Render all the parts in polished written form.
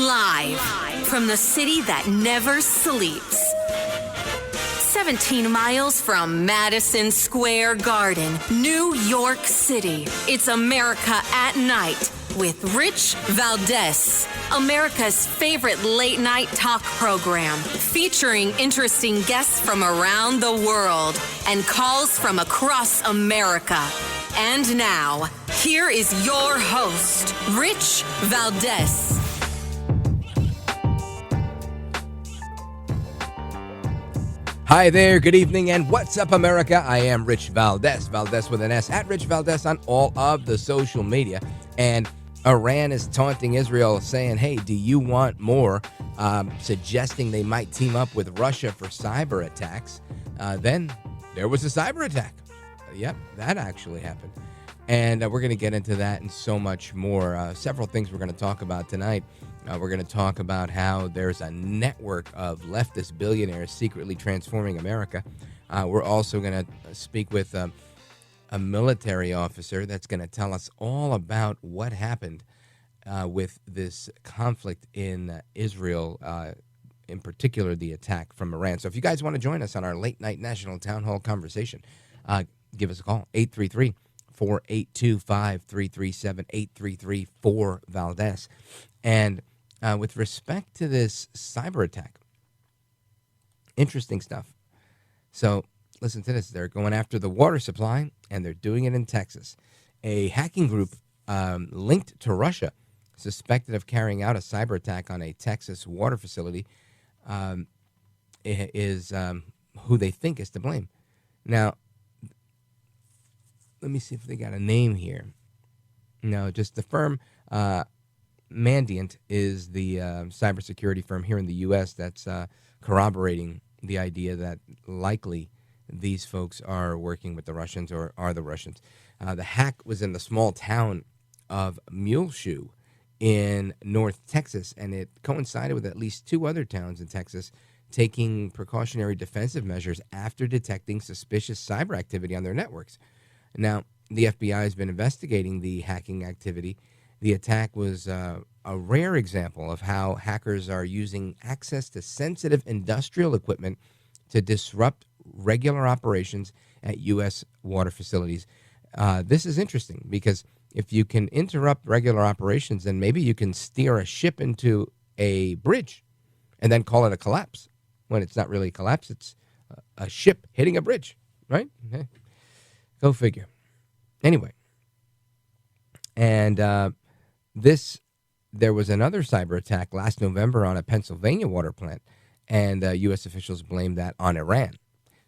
Live from the city that never sleeps. 17 miles from Madison Square Garden, New York City. It's America at Night with Rich Valdez, America's favorite late-night talk program, featuring interesting guests from around the world and calls from across America. And now, here is your host, Rich Valdez. Hi there, good evening, and what's up, America? I am Rich Valdez, Valdez with an S, at Rich Valdez on all of the social media. And Iran is taunting Israel, saying, hey, do you want more? Suggesting they might team up with Russia for cyber attacks. Then there was a cyber attack. Yep, that actually happened. And we're going to get into that and so much more. Several things we're going to talk about tonight. We're going to talk about how there's a network of leftist billionaires secretly transforming America. We're also going to speak with a military officer that's going to tell us all about what happened with this conflict in Israel, in particular the attack from Iran. So if you guys want to join us on our late night national town hall conversation, give us a call, 833-482-5337, 833-4-VALDEZ. And with respect to this cyber attack, interesting stuff. So listen to this. They're going after the water supply, and they're doing it in Texas. A hacking group linked to Russia, suspected of carrying out a cyber attack on a Texas water facility, is who they think is to blame. Now, let me see if they got a name here. No, just the firm Mandiant is the cybersecurity firm here in the U.S. that's corroborating the idea that likely these folks are working with the Russians or are the Russians. The hack was in the small town of Muleshoe in North Texas, and it coincided with at least two other towns in Texas taking precautionary defensive measures after detecting suspicious cyber activity on their networks. Now, the FBI has been investigating the hacking activity. The attack was a rare example of how hackers are using access to sensitive industrial equipment to disrupt regular operations at U.S. water facilities. This is interesting because if you can interrupt regular operations, then maybe you can steer a ship into a bridge and then call it a collapse. When it's not really a collapse, it's a ship hitting a bridge, right? Okay. Go figure. Anyway, and there was another cyber attack last November on a Pennsylvania water plant, and U.S. officials blamed that on Iran.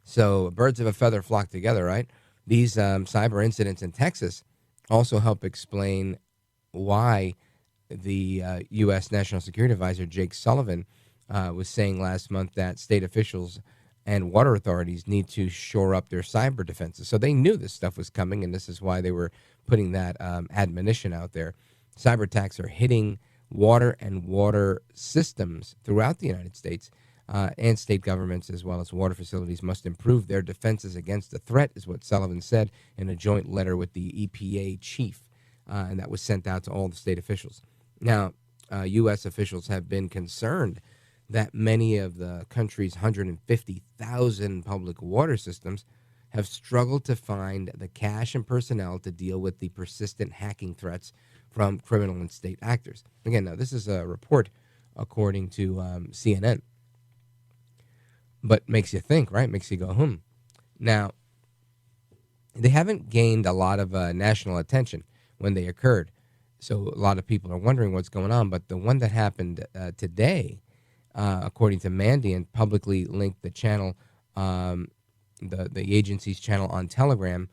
So birds of a feather flock together, right? These cyber incidents in Texas also help explain why the U.S. National Security Advisor Jake Sullivan was saying last month that state officials and water authorities need to shore up their cyber defenses. So they knew this stuff was coming, and this is why they were putting that admonition out there. Cyber attacks are hitting water and water systems throughout the United States, and state governments as well as water facilities must improve their defenses against the threat, is what Sullivan said in a joint letter with the EPA chief, and that was sent out to all the state officials. Now, U.S. officials have been concerned that many of the country's 150,000 public water systems have struggled to find the cash and personnel to deal with the persistent hacking threats from criminal and state actors. Again, now this is a report according to CNN, but makes you think, right? Makes you go, Now, they haven't gained a lot of national attention when they occurred, so a lot of people are wondering what's going on, but the one that happened today, according to Mandiant, publicly linked the channel, the agency's channel on Telegram,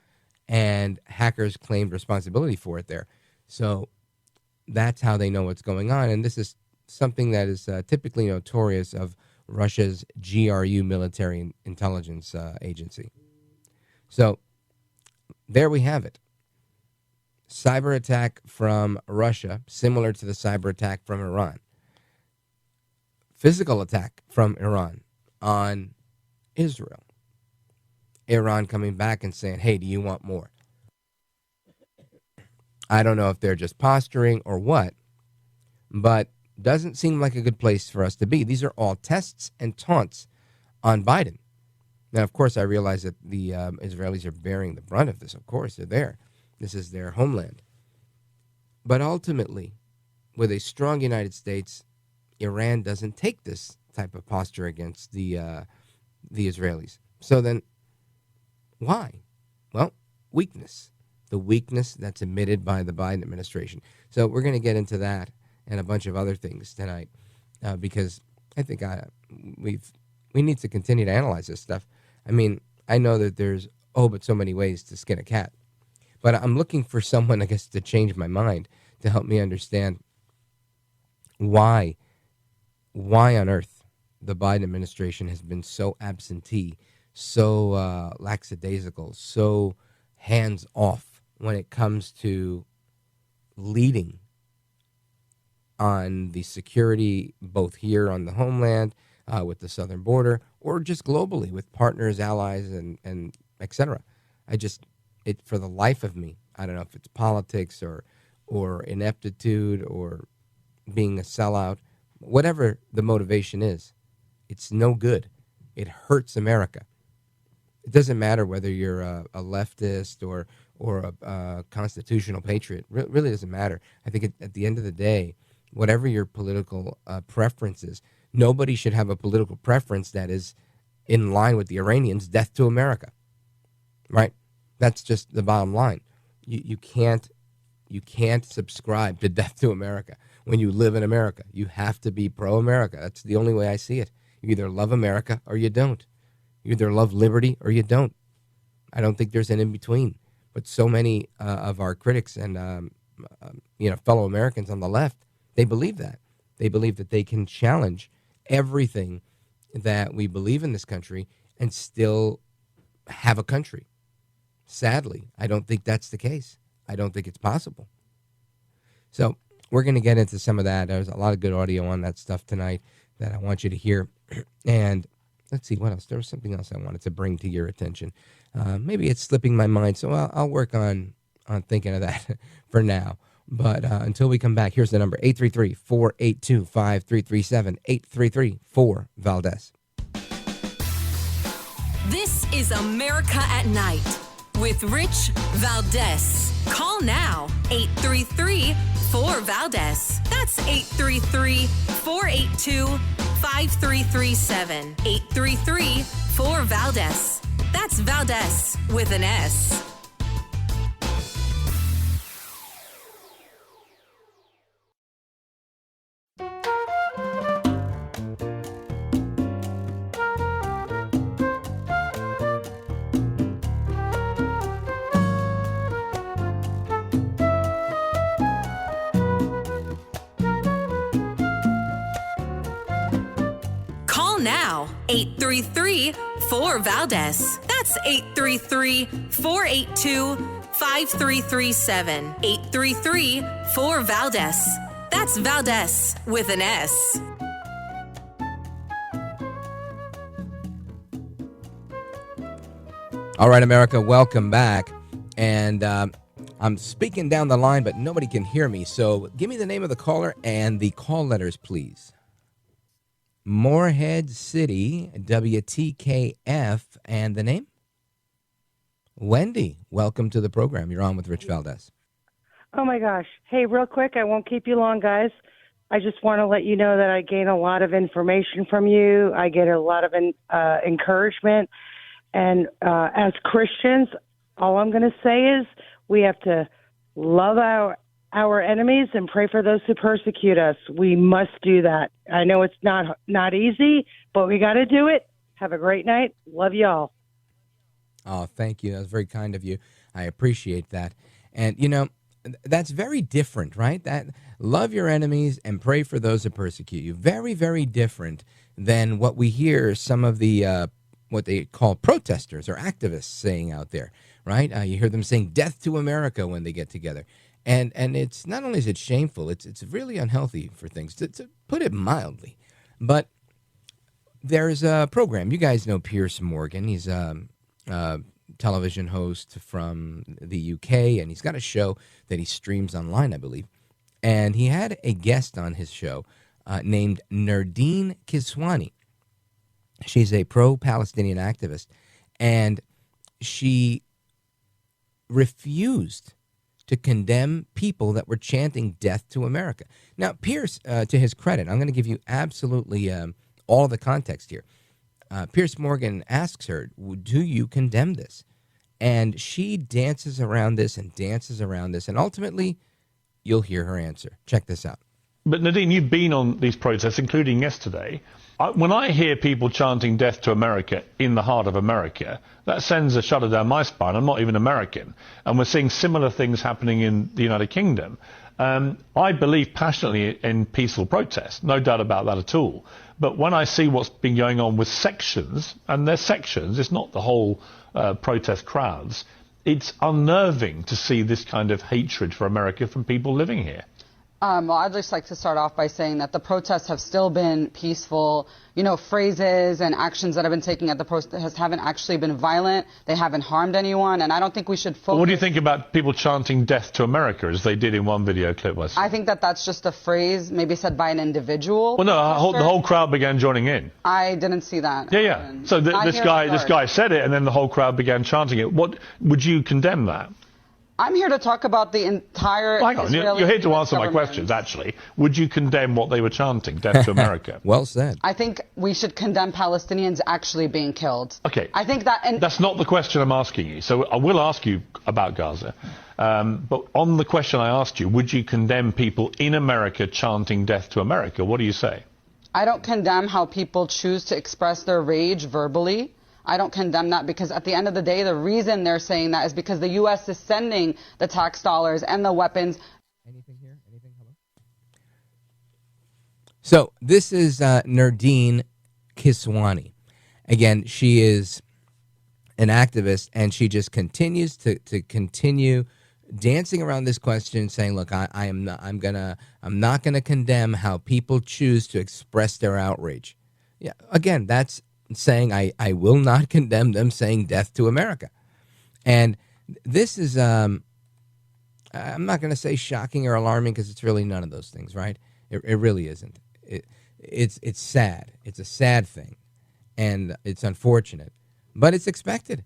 and hackers claimed responsibility for it there. So that's how they know what's going on, and this is something that is typically notorious of Russia's GRU military intelligence agency. So there we have it. Cyber attack from Russia, similar to the cyber attack from Iran. Physical attack from Iran on Israel. Iran coming back and saying, hey, do you want more? I don't know if they're just posturing or what, but doesn't seem like a good place for us to be. These are all tests and taunts on Biden. Now, of course, I realize that the Israelis are bearing the brunt of this. Of course, they're there. This is their homeland. But ultimately, with a strong United States, Iran doesn't take this type of posture against the Israelis. So then, why? Well, weakness. The weakness that's admitted by the Biden administration. So we're going to get into that and a bunch of other things tonight because I think we need to continue to analyze this stuff. I mean, I know that there's but so many ways to skin a cat, but I'm looking for someone, I guess, to change my mind to help me understand why on earth the Biden administration has been so absentee, so lackadaisical, so hands off when it comes to leading on the security, both here on the homeland, with the southern border, or just globally with partners, allies, and et cetera. For the life of me, I don't know if it's politics or ineptitude or being a sellout, whatever the motivation is, it's no good. It hurts America. It doesn't matter whether you're a leftist or a constitutional patriot. Really doesn't matter. I think at the end of the day, whatever your political preference is, nobody should have a political preference that is in line with the Iranians. Death to America, right? That's just the bottom line. You can't subscribe to death to America when you live in America. You have to be pro-America. That's the only way I see it. You either love America or you don't. You either love liberty or you don't. I don't think there's an in-between. But so many of our critics and fellow Americans on the left, they believe that. They believe that they can challenge everything that we believe in this country and still have a country. Sadly, I don't think that's the case. I don't think it's possible. So we're going to get into some of that. There's a lot of good audio on that stuff tonight that I want you to hear. And let's see, what else? There was something else I wanted to bring to your attention. Maybe it's slipping my mind, so I'll work on thinking of that for now. But until we come back, here's the number, 833-482-5337, 833-4-VALDEZ. This is America at Night with Rich Valdez. Call now, 833-4-VALDEZ. That's 833-482-5337, 833-4-VALDEZ. That's Valdez with an S. Call now, 833-4-VALDEZ. That's 833-482-5337, 833-4-VALDEZ. That's Valdez with an S. All right, America, welcome back. And I'm speaking down the line, but nobody can hear me. So give me the name of the caller and the call letters, please. Morehead City, WTKF, and the name? Wendy, welcome to the program. You're on with Rich Valdez. Oh, my gosh. Hey, real quick, I won't keep you long, guys. I just want to let you know that I gain a lot of information from you. I get a lot of encouragement. And as Christians, all I'm going to say is we have to love our enemies and pray for those who persecute us. We must do that. I know it's not easy, but we got to do it. Have a great night. Love y'all. Oh, thank you. That was very kind of you. I appreciate that. And, that's very different, right? That love your enemies and pray for those who persecute you. Very, very different than what we hear some of the what they call protesters or activists saying out there, right? You hear them saying death to America when they get together. And it's not only is it shameful, it's really unhealthy for things, to put it mildly. But there's a program. You guys know Piers Morgan. He's a television host from the UK, and he's got a show that he streams online, I believe. And he had a guest on his show named Nerdine Kiswani. She's a pro-Palestinian activist, and she refused to condemn people that were chanting death to America. Now, Pierce, to his credit, I'm going to give you absolutely all the context here. Pierce Morgan asks her, do you condemn this? And she dances around this and dances around this, and ultimately, you'll hear her answer. Check this out. But Nadine, you've been on these protests, including yesterday. When I hear people chanting death to America in the heart of America, that sends a shudder down my spine. I'm not even American. And we're seeing similar things happening in the United Kingdom. I believe passionately in peaceful protest, no doubt about that at all. But when I see what's been going on with sections, and they're sections, it's not the whole protest crowds, it's unnerving to see this kind of hatred for America from people living here. Well, I'd just like to start off by saying that the protests have still been peaceful. You know, phrases and actions that have been taken at the protests haven't actually been violent. They haven't harmed anyone, and I don't think we should focus... What do you think about people chanting death to America, as they did in one video clip? I think that that's just a phrase maybe said by an individual. Well, no, the whole crowd began joining in. I didn't see that. Yeah. So this guy said it, and then the whole crowd began chanting it. What would you condemn that? I'm here to talk about the entire Hang on, you're here to answer my questions, actually. Would you condemn what they were chanting, death to America? Well said. I think we should condemn Palestinians actually being killed. Okay. I think that... That's not the question I'm asking you. So I will ask you about Gaza. But on the question I asked you, would you condemn people in America chanting death to America? What do you say? I don't condemn how people choose to express their rage verbally. I don't condemn that, because at the end of the day, the reason they're saying that is because the U.S. is sending the tax dollars and the weapons. Anything here? Anything? Hello? So this is Nerdine Kiswani. Again, she is an activist, and she just continues to continue dancing around this question, saying, "Look, I'm not gonna condemn how people choose to express their outrage." Yeah, again, that's saying I will not condemn them saying death to America. And this is, I'm not going to say shocking or alarming, because it's really none of those things, right? It really isn't. It's sad. It's a sad thing, and it's unfortunate, but it's expected,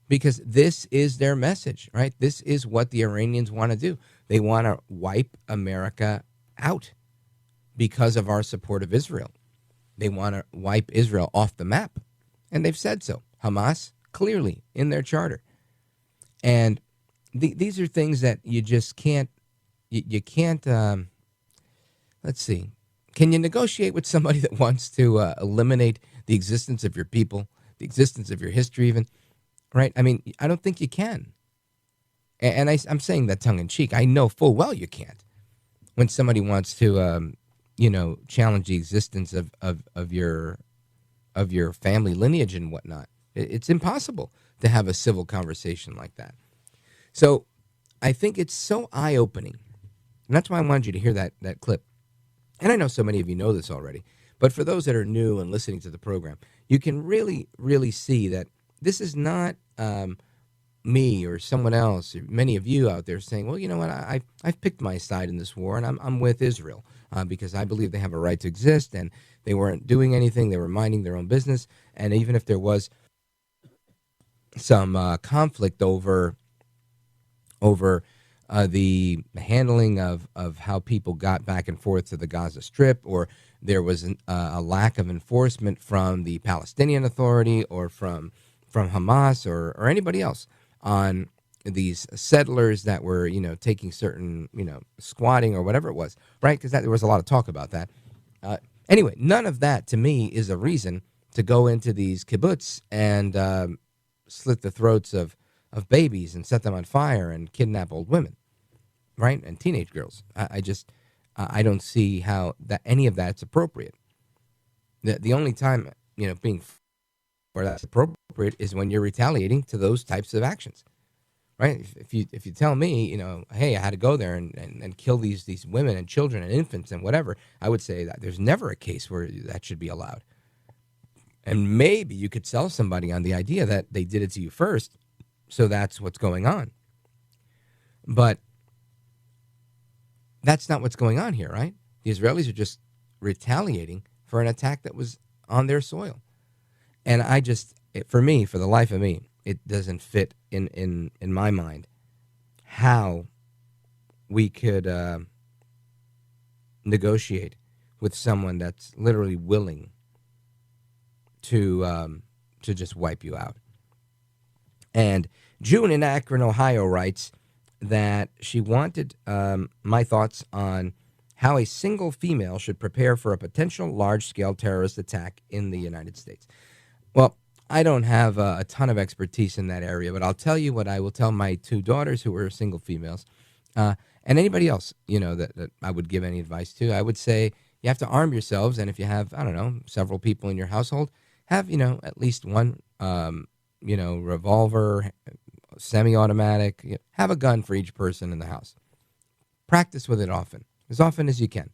because this is their message, right? This is what the Iranians want to do. They want to wipe America out because of our support of Israel. They want to wipe Israel off the map, and they've said so. Hamas, clearly, in their charter. And these are things that you just can't, you can't, let's see. Can you negotiate with somebody that wants to eliminate the existence of your people, the existence of your history even, right? I mean, I don't think you can. And I'm saying that tongue-in-cheek. I know full well you can't. When somebody wants to... challenge the existence of your family lineage and whatnot. It's impossible to have a civil conversation like that. So I think it's so eye-opening. And that's why I wanted you to hear that clip. And I know so many of you know this already, but for those that are new and listening to the program, you can really, really see that this is not me or someone else, or many of you out there saying, well, you know what, I've picked my side in this war, and I'm with Israel. Because I believe they have a right to exist, and they weren't doing anything. They were minding their own business. And even if there was some conflict over the handling of how people got back and forth to the Gaza Strip, or there was a lack of enforcement from the Palestinian Authority or from Hamas or anybody else on these settlers that were, taking certain, squatting or whatever it was, right? Because there was a lot of talk about that. Anyway, none of that to me is a reason to go into these kibbutz and slit the throats of babies and set them on fire and kidnap old women, right? And teenage girls. I don't see how that any of that's appropriate. The only time, being where that's appropriate is when you're retaliating to those types of actions. Right? If you tell me, hey, I had to go there and kill these women and children and infants and whatever, I would say that there's never a case where that should be allowed. And maybe you could sell somebody on the idea that they did it to you first, so that's what's going on. But that's not what's going on here, right? The Israelis are just retaliating for an attack that was on their soil. And for me, for the life of me, it doesn't fit in my mind how we could negotiate with someone that's literally willing to just wipe you out. And June in Akron, Ohio writes that she wanted my thoughts on how a single female should prepare for a potential large-scale terrorist attack in the United States. Well, I don't have a ton of expertise in that area, but I'll tell you what I will tell my two daughters who are single females, and anybody else, that I would give any advice to. I would say you have to arm yourselves, and if you have, I don't know, several people in your household, have, at least one, revolver, semi-automatic, have a gun for each person in the house. Practice with it often as you can.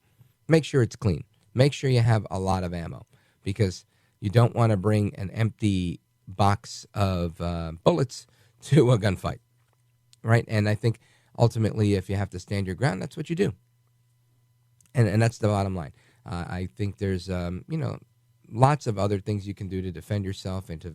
Make sure it's clean. Make sure you have a lot of ammo, because you don't want to bring an empty box of bullets to a gunfight, right? And I think ultimately, if you have to stand your ground, that's what you do. And that's the bottom line. I think there's, lots of other things you can do to defend yourself and to,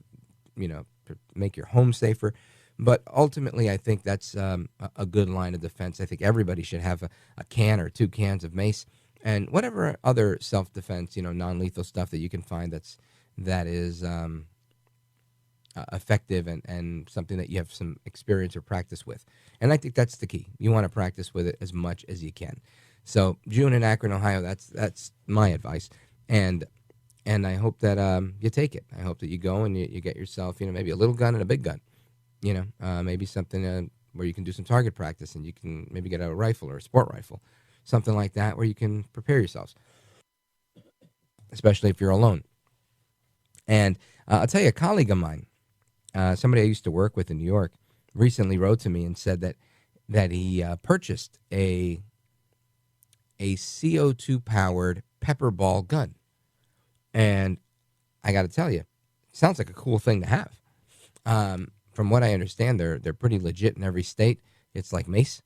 make your home safer. But ultimately, I think that's a good line of defense. I think everybody should have a can or 2 cans of mace and whatever other self-defense, non-lethal stuff that you can find that is effective and something that you have some experience or practice with. And I think that's the key. You want to practice with it as much as you can. So June in Akron, Ohio, that's my advice. And I hope that you take it. I hope that you go and you get yourself, maybe a little gun and a big gun. Maybe something where you can do some target practice and you can maybe get a rifle or a sport rifle, something like that where you can prepare yourselves, especially if you're alone. And I'll tell you, a colleague of mine, somebody I used to work with in New York, recently wrote to me and said that he purchased a CO2-powered pepper ball gun. And I got to tell you, it sounds like a cool thing to have. From what I understand, they're pretty legit in every state. It's like mace.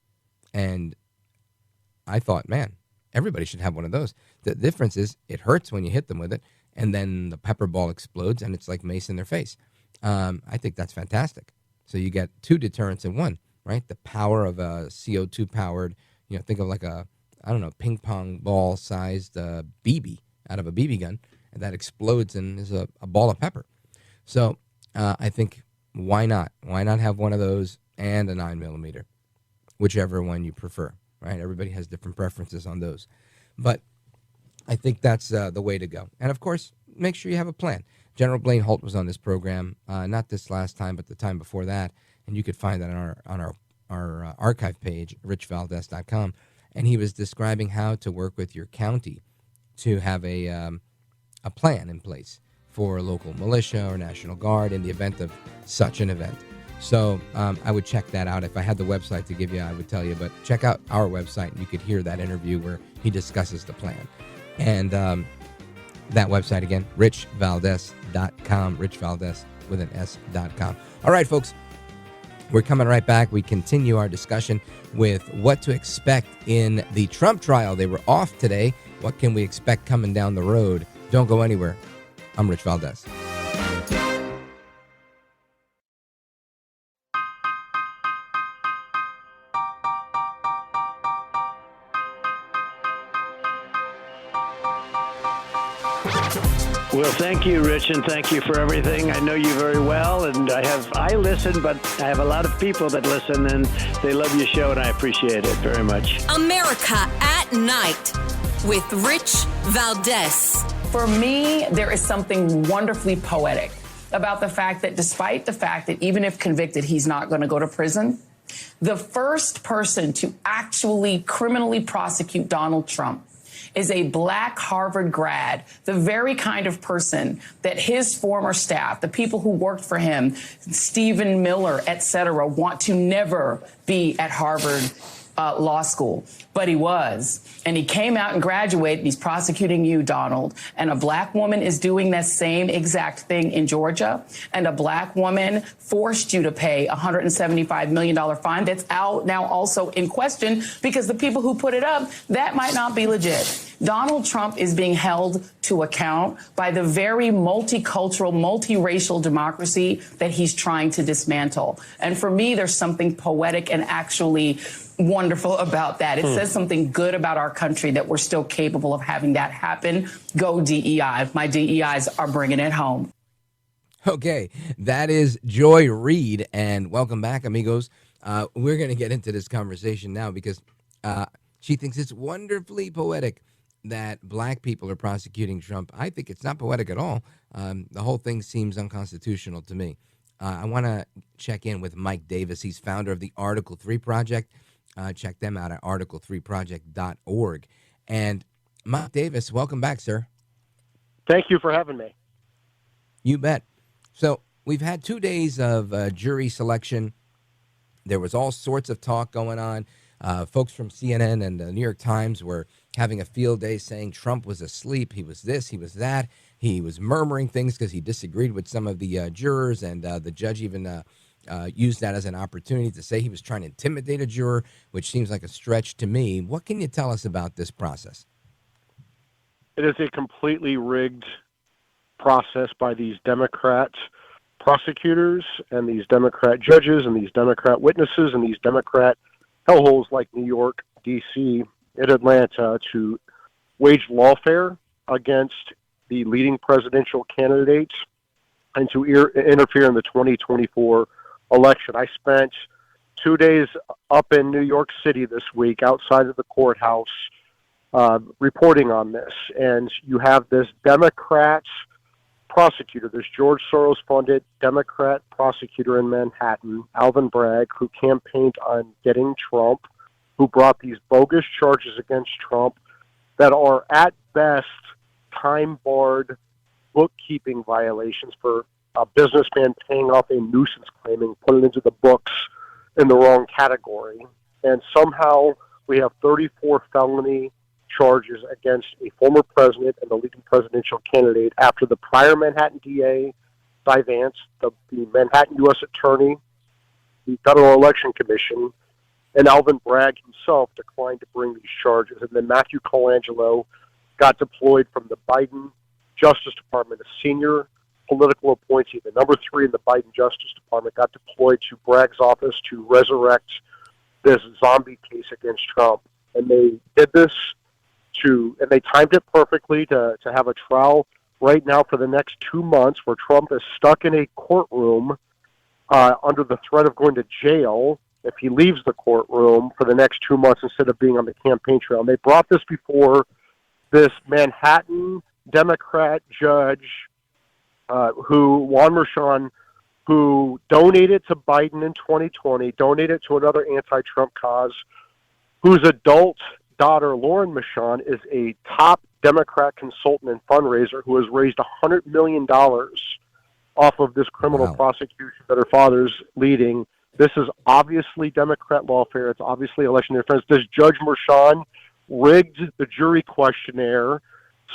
And I thought, man, everybody should have one of those. The difference is it hurts when you hit them with it, and then the pepper ball explodes, and it's like mace in their face. I think that's fantastic. So you get 2 deterrents in one, right? The power of a CO2-powered, think of like a, ping pong ball-sized BB out of a BB gun, and that explodes and is a ball of pepper. So I think, why not? Why not have one of those and a 9mm, whichever one you prefer, right? Everybody has different preferences on those. But I think that's the way to go. And, of course, make sure you have a plan. General Blaine Holt was on this program, not this last time, but the time before that, and you could find that on our archive page, richvaldez.com, and he was describing how to work with your county to have a plan in place for a local militia or National Guard in the event of such an event. So I would check that out. If I had the website to give you, I would tell you, but check out our website and you could hear that interview where he discusses the plan. And that website again, richvaldez.com, richvaldez with an S.com. All right, folks, we're coming right back. We continue our discussion with what to expect in the Trump trial. They were off today. What can we expect coming down the road? Don't go anywhere. I'm Rich Valdez. Well, thank you, Rich, and thank you for everything. I know you very well, and I listen, but I have a lot of people that listen, and they love your show, and I appreciate it very much. America at Night with Rich Valdez. For me, there is something wonderfully poetic about the fact that despite the fact that even if convicted, he's not going to go to prison, the first person to actually criminally prosecute Donald Trump is a black Harvard grad, the very kind of person that his former staff, the people who worked for him, Stephen Miller, et cetera, want to never be at Harvard law school, but he was. And he came out and graduated. He's prosecuting you, Donald. And a black woman is doing that same exact thing in Georgia. And a black woman forced you to pay a $175 million fine that's out now also in question because the people who put it up, that might not be legit. Donald Trump is being held to account by the very multicultural, multiracial democracy that he's trying to dismantle. And for me, there's something poetic and actually wonderful about that. It says something good about our country that we're still capable of having that happen. Go DEI. My DEIs are bringing it home. Okay, that is Joy Reid, and welcome back, amigos. We're going to get into this conversation now because she thinks it's wonderfully poetic that black people are prosecuting Trump. I think it's not poetic at all. The whole thing seems unconstitutional to me. I want to check in with Mike Davis. He's founder of the Article 3 Project. Check them out at article3project.org. And Mike Davis, welcome back, sir. Thank you for having me. You bet. So we've had 2 days of jury selection. There was all sorts of talk going on. Folks from CNN and the New York Times were having a field day saying Trump was asleep. He was this, he was that. He was murmuring things because he disagreed with some of the jurors, and the judge even used that as an opportunity to say he was trying to intimidate a juror, which seems like a stretch to me. What can you tell us about this process? It is a completely rigged process by these Democrat prosecutors and these Democrat judges and these Democrat witnesses and these Democrat hellholes like New York, D.C., and Atlanta to wage lawfare against the leading presidential candidates and to interfere in the 2024 election. I spent 2 days up in New York City this week outside of the courthouse reporting on this. And you have this Democrat prosecutor, this George Soros-funded Democrat prosecutor in Manhattan, Alvin Bragg, who campaigned on getting Trump, who brought these bogus charges against Trump that are at best time-barred bookkeeping violations for a businessman paying off a nuisance claim and put it into the books in the wrong category. And somehow we have 34 felony charges against a former president and the leading presidential candidate after the prior Manhattan DA, Cy Vance, the Manhattan U.S. Attorney, the Federal Election Commission, and Alvin Bragg himself declined to bring these charges. And then Matthew Colangelo got deployed from the Biden Justice Department, a senior political appointee, the number 3 in the Biden Justice Department, got deployed to Bragg's office to resurrect this zombie case against Trump. And they did this and they timed it perfectly to have a trial right now for the next 2 months where Trump is stuck in a courtroom under the threat of going to jail if he leaves the courtroom for the next 2 months instead of being on the campaign trail. And they brought this before this Manhattan Democrat judge, Juan Merchan, who donated to Biden in 2020, donated to another anti-Trump cause, whose adult daughter, Lauren Merchan, is a top Democrat consultant and fundraiser who has raised $100 million off of this criminal prosecution that her father's leading. This is obviously Democrat lawfare. It's obviously election interference. This Judge Merchan rigged the jury questionnaire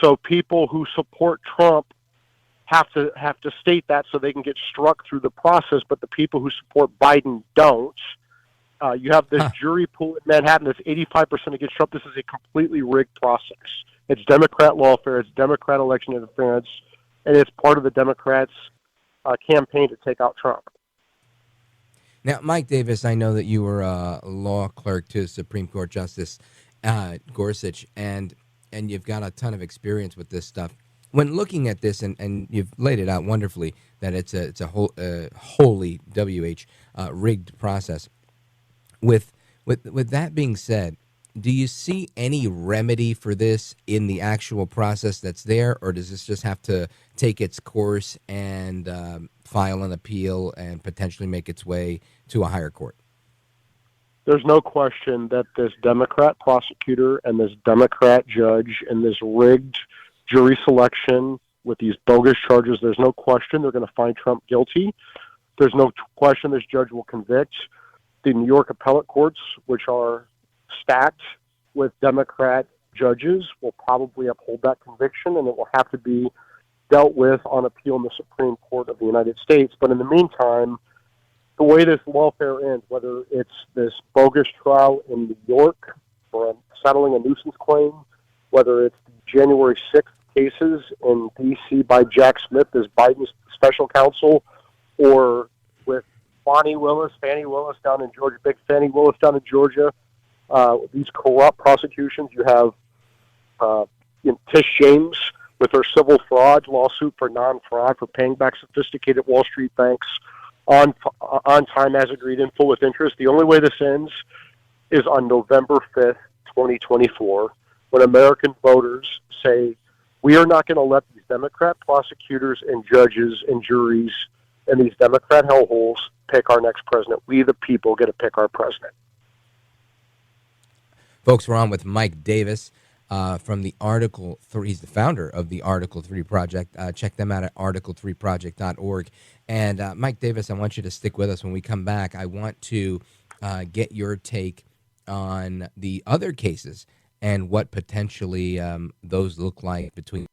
so people who support Trump have to state that so they can get struck through the process, but the people who support Biden don't. You have this jury pool in Manhattan that's 85% against Trump. This is a completely rigged process. It's Democrat lawfare. It's Democrat election interference, and it's part of the Democrats' campaign to take out Trump. Now, Mike Davis, I know that you were a law clerk to Supreme Court Justice Gorsuch, and you've got a ton of experience with this stuff. When looking at this, and you've laid it out wonderfully, that it's a wholly rigged process. With that being said, do you see any remedy for this in the actual process that's there, or does this just have to take its course and file an appeal and potentially make its way to a higher court? There's no question that this Democrat prosecutor and this Democrat judge and this rigged jury selection with these bogus charges, there's no question they're going to find Trump guilty. There's no question this judge will convict. The New York appellate courts, which are stacked with Democrat judges will probably uphold that conviction, and it will have to be dealt with on appeal in the Supreme Court of the United States. But in the meantime, the way this lawfare ends, whether it's this bogus trial in New York for settling a nuisance claim, whether it's the January 6th cases in D.C. by Jack Smith as Biden's special counsel, or with Fannie Willis down in Georgia, big Fannie Willis down in Georgia, these corrupt prosecutions. You have Tish James with her civil fraud lawsuit for non-fraud for paying back sophisticated Wall Street banks on time as agreed in full with interest. The only way this ends is on November 5th, 2024, when American voters say, we are not going to let these Democrat prosecutors and judges and juries and these Democrat hellholes pick our next president. We, the people, get to pick our president. Folks, we're on with Mike Davis from the Article 3. He's the founder of the Article 3 Project. Check them out at article3project.org. And Mike Davis, I want you to stick with us when we come back. I want to get your take on the other cases and what potentially those look like between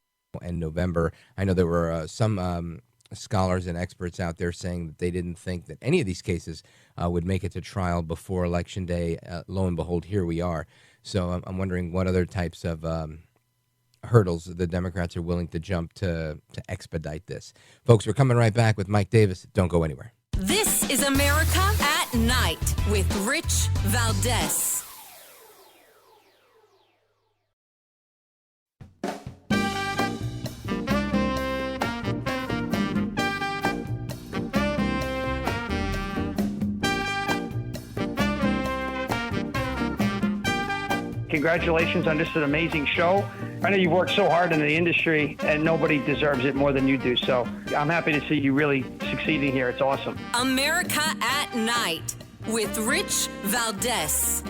and November. I know there were some scholars and experts out there saying that they didn't think that any of these cases would make it to trial before Election Day. Lo and behold, here we are. So I'm wondering what other types of hurdles the Democrats are willing to jump to expedite this. Folks, we're coming right back with Mike Davis. Don't go anywhere. This is America at Night with Rich Valdez. Congratulations on just an amazing show. I know you've worked so hard in the industry, and nobody deserves it more than you do. So I'm happy to see you really succeeding here. It's awesome. America at Night with Rich Valdez.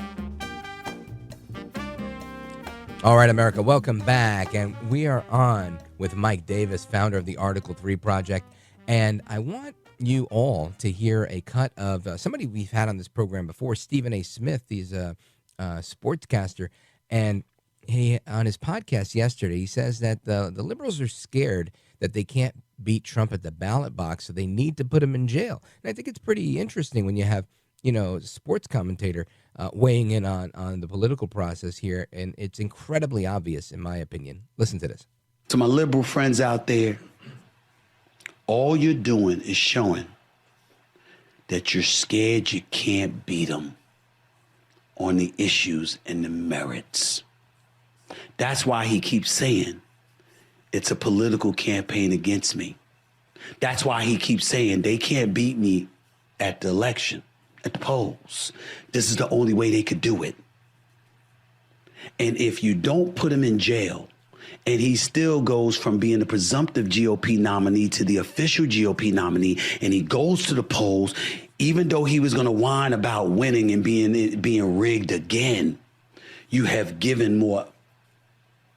All right, America, welcome back. And we are on with Mike Davis, founder of the Article 3 Project. And I want you all to hear a cut of somebody we've had on this program before, Stephen A. Smith. He's a sportscaster, and he on his podcast yesterday, he says that the liberals are scared that they can't beat Trump at the ballot box, so they need to put him in jail. And I think it's pretty interesting when you have, a sports commentator weighing in on the political process here, and it's incredibly obvious, in my opinion. Listen to this. To my liberal friends out there, all you're doing is showing that you're scared you can't beat them on the issues and the merits. That's why he keeps saying it's a political campaign against me. That's why he keeps saying they can't beat me at the election, at the polls. This is the only way they could do it. And if you don't put him in jail, and he still goes from being the presumptive GOP nominee to the official GOP nominee, and he goes to the polls, even though he was going to whine about winning and being rigged again, you have given more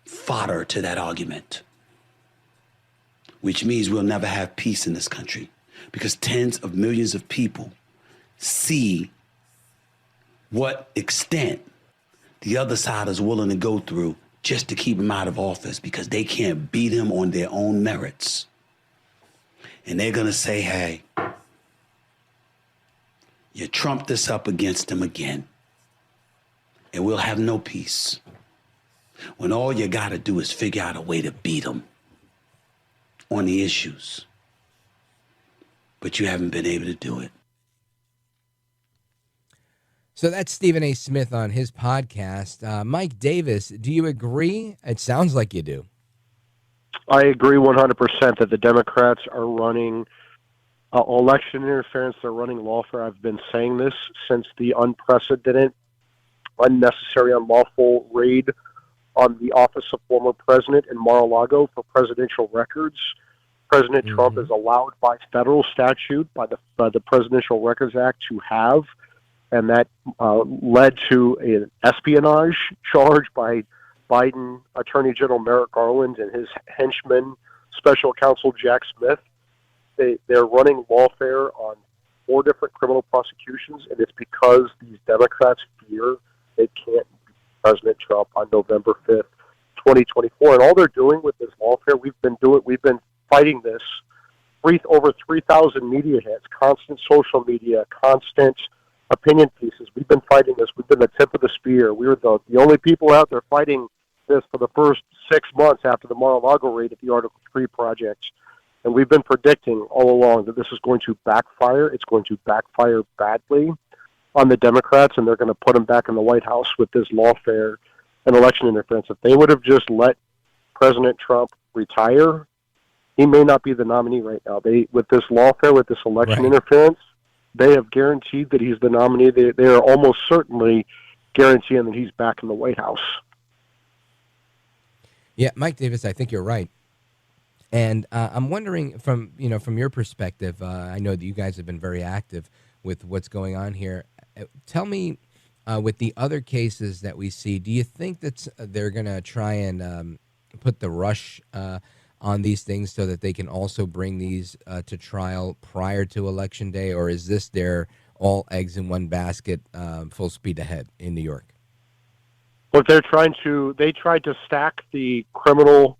fodder to that argument, which means we'll never have peace in this country because tens of millions of people see what extent the other side is willing to go through just to keep him out of office because they can't beat him on their own merits. And they're going to say, hey, you trumped this up against him again, and we'll have no peace. When all you got to do is figure out a way to beat him on the issues. But you haven't been able to do it. So that's Stephen A. Smith on his podcast. Mike Davis, do you agree? It sounds like you do. I agree 100% that the Democrats are running election interference. They're running lawfare. I've been saying this since the unprecedented, unnecessary, unlawful raid on the office of former president in Mar-a-Lago for presidential records. President Trump is allowed by federal statute, by the Presidential Records Act, to have, and that led to an espionage charge by Biden Attorney General Merrick Garland and his henchman, Special Counsel Jack Smith. They're running lawfare on 4 different criminal prosecutions, and it's because these Democrats fear they can't beat President Trump on November 5th, 2024. And all they're doing with this lawfare, we've been fighting this. Over 3,000 media hits, constant social media, constant opinion pieces. We've been fighting this. We've been the tip of the spear. We were the only people out there fighting this for the first 6 months after the Mar-a-Lago raid at the Article 3 project. And we've been predicting all along that this is going to backfire. It's going to backfire badly on the Democrats, and they're going to put them back in the White House with this lawfare and election interference. If they would have just let President Trump retire, he may not be the nominee right now. With this lawfare, with this election interference, they have guaranteed that he's the nominee. They are almost certainly guaranteeing that he's back in the White House. Yeah, Mike Davis, I think you're right. And I'm wondering from your perspective, I know that you guys have been very active with what's going on here. Tell me, with the other cases that we see, do you think that they're going to try and put the rush on these things so that they can also bring these to trial prior to Election Day, or is this their all eggs in one basket, full speed ahead in New York? Look, they tried to stack the criminal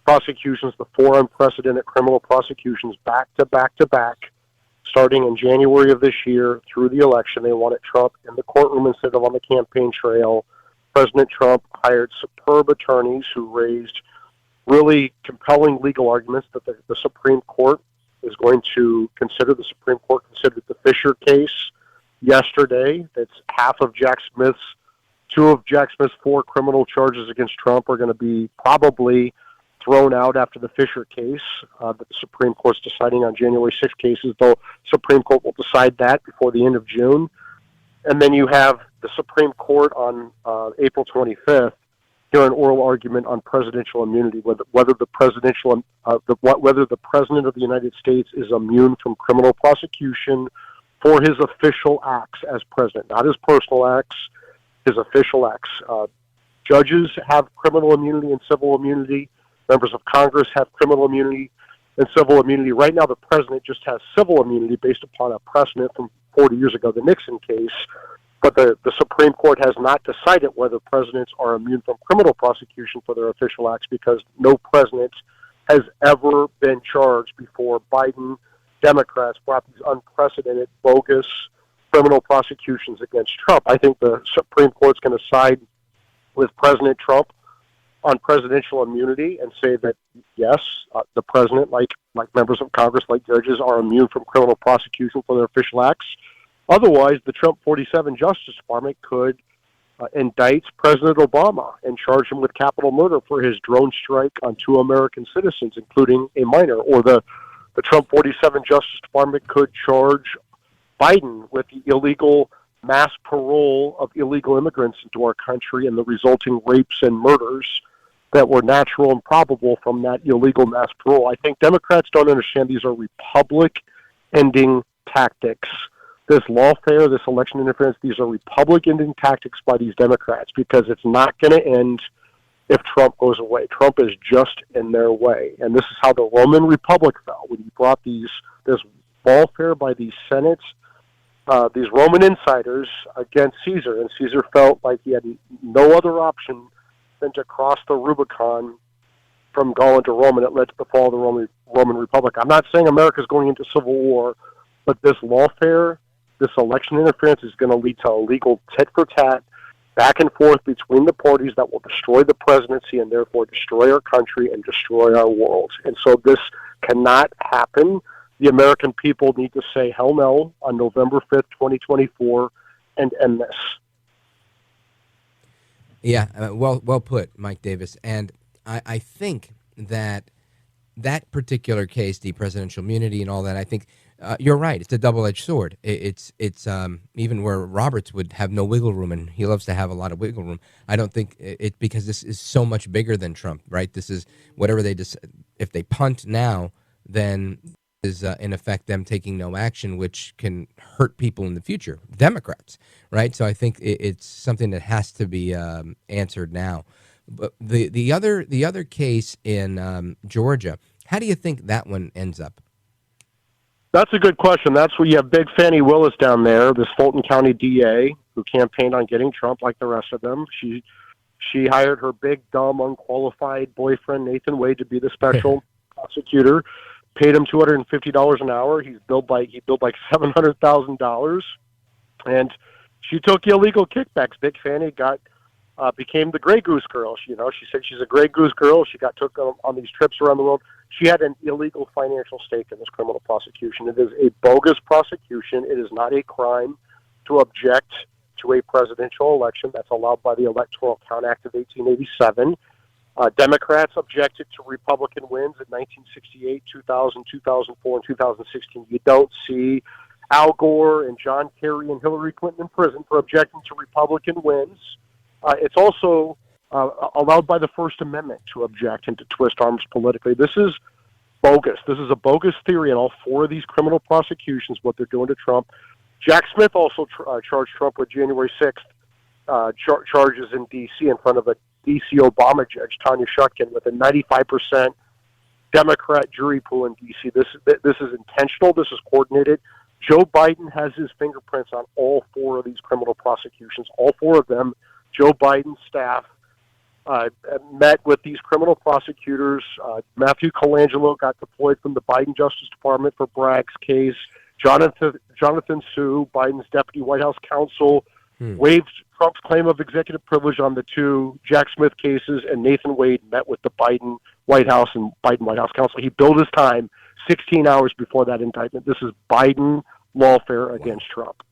prosecutions, the 4 unprecedented criminal prosecutions, back to back to back, starting in January of this year through the election. They wanted Trump in the courtroom instead of on the campaign trail. President Trump hired superb attorneys who raised really compelling legal arguments that the Supreme Court is going to consider. The Supreme Court considered the Fisher case yesterday. That's two of Jack Smith's 4 criminal charges against Trump are going to be probably thrown out after the Fisher case that the Supreme Court's deciding on January 6 cases, though Supreme Court will decide that before the end of June. And then you have the Supreme Court on April 25th hear an oral argument on presidential immunity, whether the President of the United States is immune from criminal prosecution for his official acts as president, not his personal acts, his official acts. Judges have criminal immunity and civil immunity. Members of Congress have criminal immunity and civil immunity. Right now, the president just has civil immunity based upon a precedent from 40 years ago, the Nixon case. But the Supreme Court has not decided whether presidents are immune from criminal prosecution for their official acts, because no president has ever been charged before Biden Democrats brought these unprecedented, bogus criminal prosecutions against Trump. I think the Supreme Court's going to side with President Trump on presidential immunity and say that, yes, the president, like members of Congress, like judges, are immune from criminal prosecution for their official acts. Otherwise, the Trump 47 Justice Department could indict President Obama and charge him with capital murder for his drone strike on 2 American citizens, including a minor. Or the Trump 47 Justice Department could charge Biden with the illegal mass parole of illegal immigrants into our country and the resulting rapes and murders that were natural and probable from that illegal mass parole. I think Democrats don't understand these are Republic-ending tactics. This lawfare, this election interference, these are Republican-ending tactics by these Democrats, because it's not going to end if Trump goes away. Trump is just in their way. And this is how the Roman Republic fell, when you brought this lawfare by these Senates, these Roman insiders against Caesar, and Caesar felt like he had no other option than to cross the Rubicon from Gaul into Rome, and it led to the fall of the Roman Republic. I'm not saying America's going into civil war, but this lawfare, this election interference, is going to lead to a legal tit-for-tat, back and forth between the parties that will destroy the presidency and therefore destroy our country and destroy our world. And so this cannot happen. The American people need to say hell no on November 5th, 2024, and end this. Yeah, well put, Mike Davis. And I think that particular case, the presidential immunity and all that, I think you're right. It's a double-edged sword. It's even where Roberts would have no wiggle room, and he loves to have a lot of wiggle room. I don't think because this is so much bigger than Trump, right? This is whatever they decide. If they punt now, then is in effect them taking no action, which can hurt people in the future, Democrats, right? So I think it's something that has to be answered now. But the other case in Georgia, how do you think that one ends up? That's a good question. That's where you have Big Fannie Willis down there, this Fulton County DA, who campaigned on getting Trump like the rest of them. She hired her big, dumb, unqualified boyfriend, Nathan Wade, to be the special prosecutor, paid him $250 an hour. He billed like $700,000. And she took illegal kickbacks. Vic Fanny became the Grey Goose girl. She said she's a Grey Goose girl. She took on these trips around the world. She had an illegal financial stake in this criminal prosecution. It is a bogus prosecution. It is not a crime to object to a presidential election. That's allowed by the Electoral Count Act of 1887. Democrats objected to Republican wins in 1968, 2000, 2004, and 2016. You don't see Al Gore and John Kerry and Hillary Clinton in prison for objecting to Republican wins. It's also allowed by the First Amendment to object and to twist arms politically. This is bogus. This is a bogus theory in all four of these criminal prosecutions, what they're doing to Trump. Jack Smith also charged Trump with January 6th charges in D.C. in front of a D.C. Obama judge, Tanya Shutkin, with a 95% Democrat jury pool in D.C. This is intentional. This is coordinated. Joe Biden has his fingerprints on all four of these criminal prosecutions. All four of them, Joe Biden's staff met with these criminal prosecutors. Matthew Colangelo got deployed from the Biden Justice Department for Bragg's case. Jonathan Sue, Biden's deputy White House counsel, waived Trump's claim of executive privilege on the two Jack Smith cases, and Nathan Wade met with the Biden White House and Biden White House counsel. He billed his time 16 hours before that indictment. This is Biden lawfare against Trump.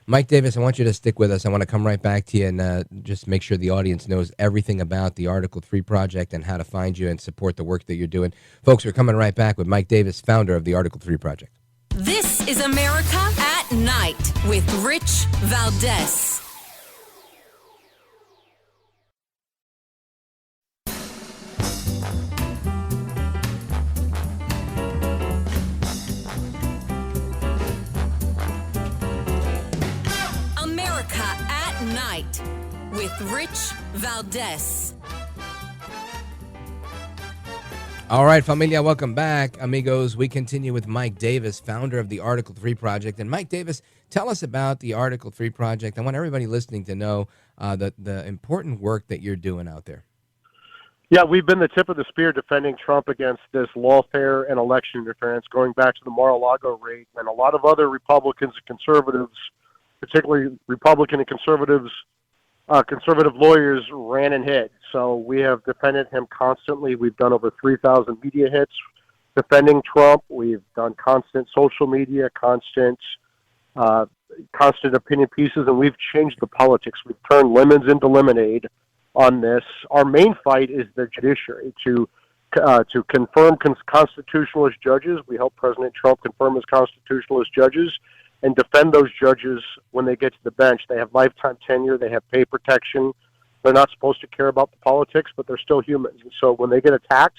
Mike Davis, I want you to stick with us. I want to come right back to you and just make sure the audience knows everything about the Article 3 Project and how to find you and support the work that you're doing. Folks, we're coming right back with Mike Davis, founder of the Article 3 Project. This is America at Night with Rich Valdez. America at Night with Rich Valdez. All right, familia, welcome back. Amigos, we continue with Mike Davis, founder of the Article 3 Project. And Mike Davis, tell us about the Article 3 Project. I want everybody listening to know the important work that you're doing out there. Yeah, we've been the tip of the spear defending Trump against this lawfare and election interference, going back to the Mar-a-Lago raid, and a lot of other Republicans and conservatives, particularly Republican and conservative lawyers, ran and hid. So we have defended him constantly. We've done over 3,000 media hits defending Trump. We've done constant social media, constant opinion pieces, and we've changed the politics. We've turned lemons into lemonade on this. Our main fight is the judiciary to confirm constitutionalist judges. We help President Trump confirm his constitutionalist judges and defend those judges when they get to the bench. They have lifetime tenure. They have pay protection. They're not supposed to care about the politics, but they're still humans. And so when they get attacked,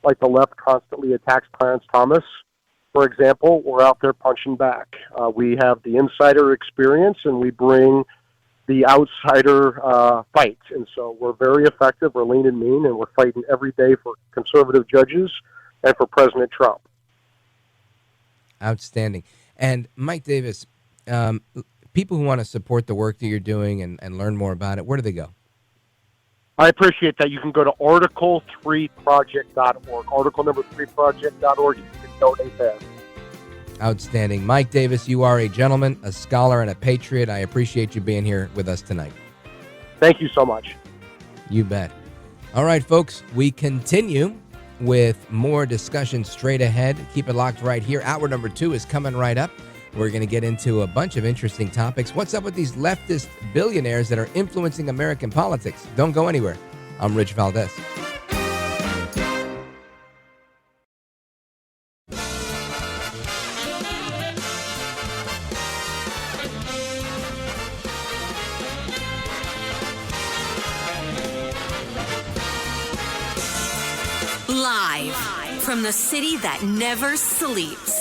like the left constantly attacks Clarence Thomas, for example, we're out there punching back. We have the insider experience, and we bring the outsider fight. And so we're very effective. We're lean and mean, and we're fighting every day for conservative judges and for President Trump. Outstanding. And Mike Davis, people who want to support the work that you're doing and learn more about it, where do they go? I appreciate that. You can go to article3project.org, article number 3project.org. You can donate there. Outstanding. Mike Davis, you are a gentleman, a scholar, and a patriot. I appreciate you being here with us tonight. Thank you so much. You bet. All right, folks, we continue with more discussion straight ahead. Keep it locked right here. Hour number 2 is coming right up. We're going to get into a bunch of interesting topics. What's up with these leftist billionaires that are influencing American politics? Don't go anywhere. I'm Rich Valdez. Live from the city that never sleeps.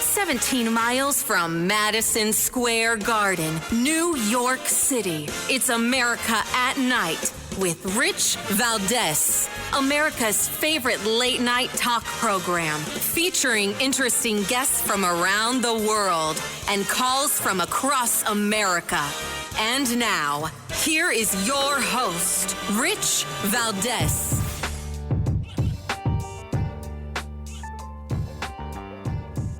17 miles from Madison Square Garden, New York City. It's America at Night with Rich Valdez, America's favorite late night talk program, featuring interesting guests from around the world and calls from across America. And now, here is your host, Rich Valdez.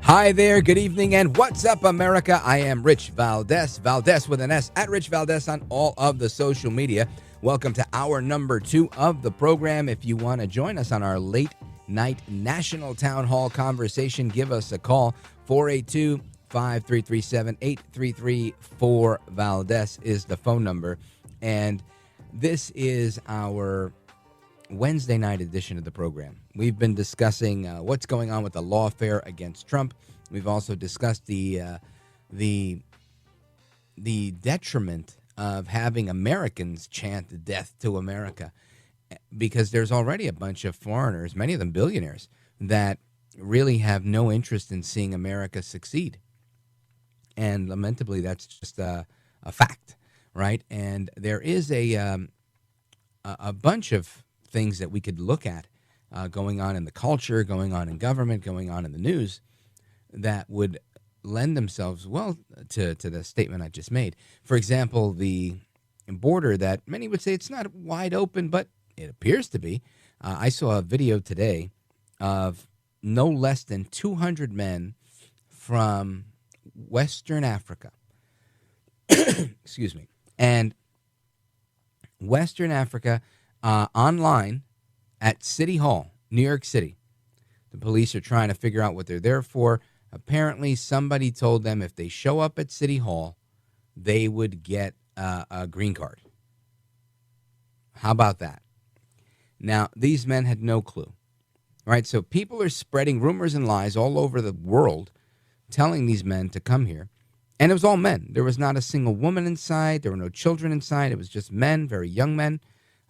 Hi there, good evening, and what's up, America? I am Rich Valdez, Valdez with an S, at Rich Valdez on all of the social media. Welcome to hour number 2 of the program. If you want to join us on our late night national town hall conversation, give us a call. 482-5337-8334 Valdez is the phone number. And this is our Wednesday night edition of the program. We've been discussing what's going on with the lawfare against Trump. We've also discussed the detriment of having Americans chant death to America, because there's already a bunch of foreigners, many of them billionaires, that really have no interest in seeing America succeed. And lamentably, that's just a fact, right? And there is a bunch of things that we could look at going on in the culture, going on in government, going on in the news that would lend themselves well to the statement I just made. For example, the border that many would say it's not wide open, but it appears to be. I saw a video today of no less than 200 men from Western Africa. Excuse me. And Western Africa online at City Hall, New York City. The police are trying to figure out what they're there for. Apparently, somebody told them if they show up at City Hall, they would get a green card. How about that? Now, these men had no clue, right? So people are spreading rumors and lies all over the world, telling these men to come here. And it was all men. There was not a single woman inside. There were no children inside. It was just men, very young men,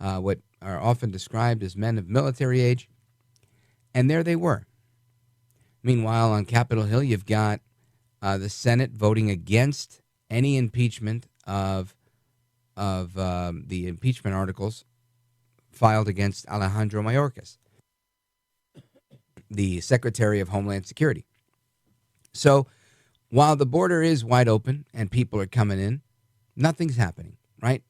what are often described as men of military age. And there they were. Meanwhile, on Capitol Hill, you've got the Senate voting against any impeachment of the impeachment articles filed against Alejandro Mayorkas, the Secretary of Homeland Security. So while the border is wide open and people are coming in, nothing's happening, right?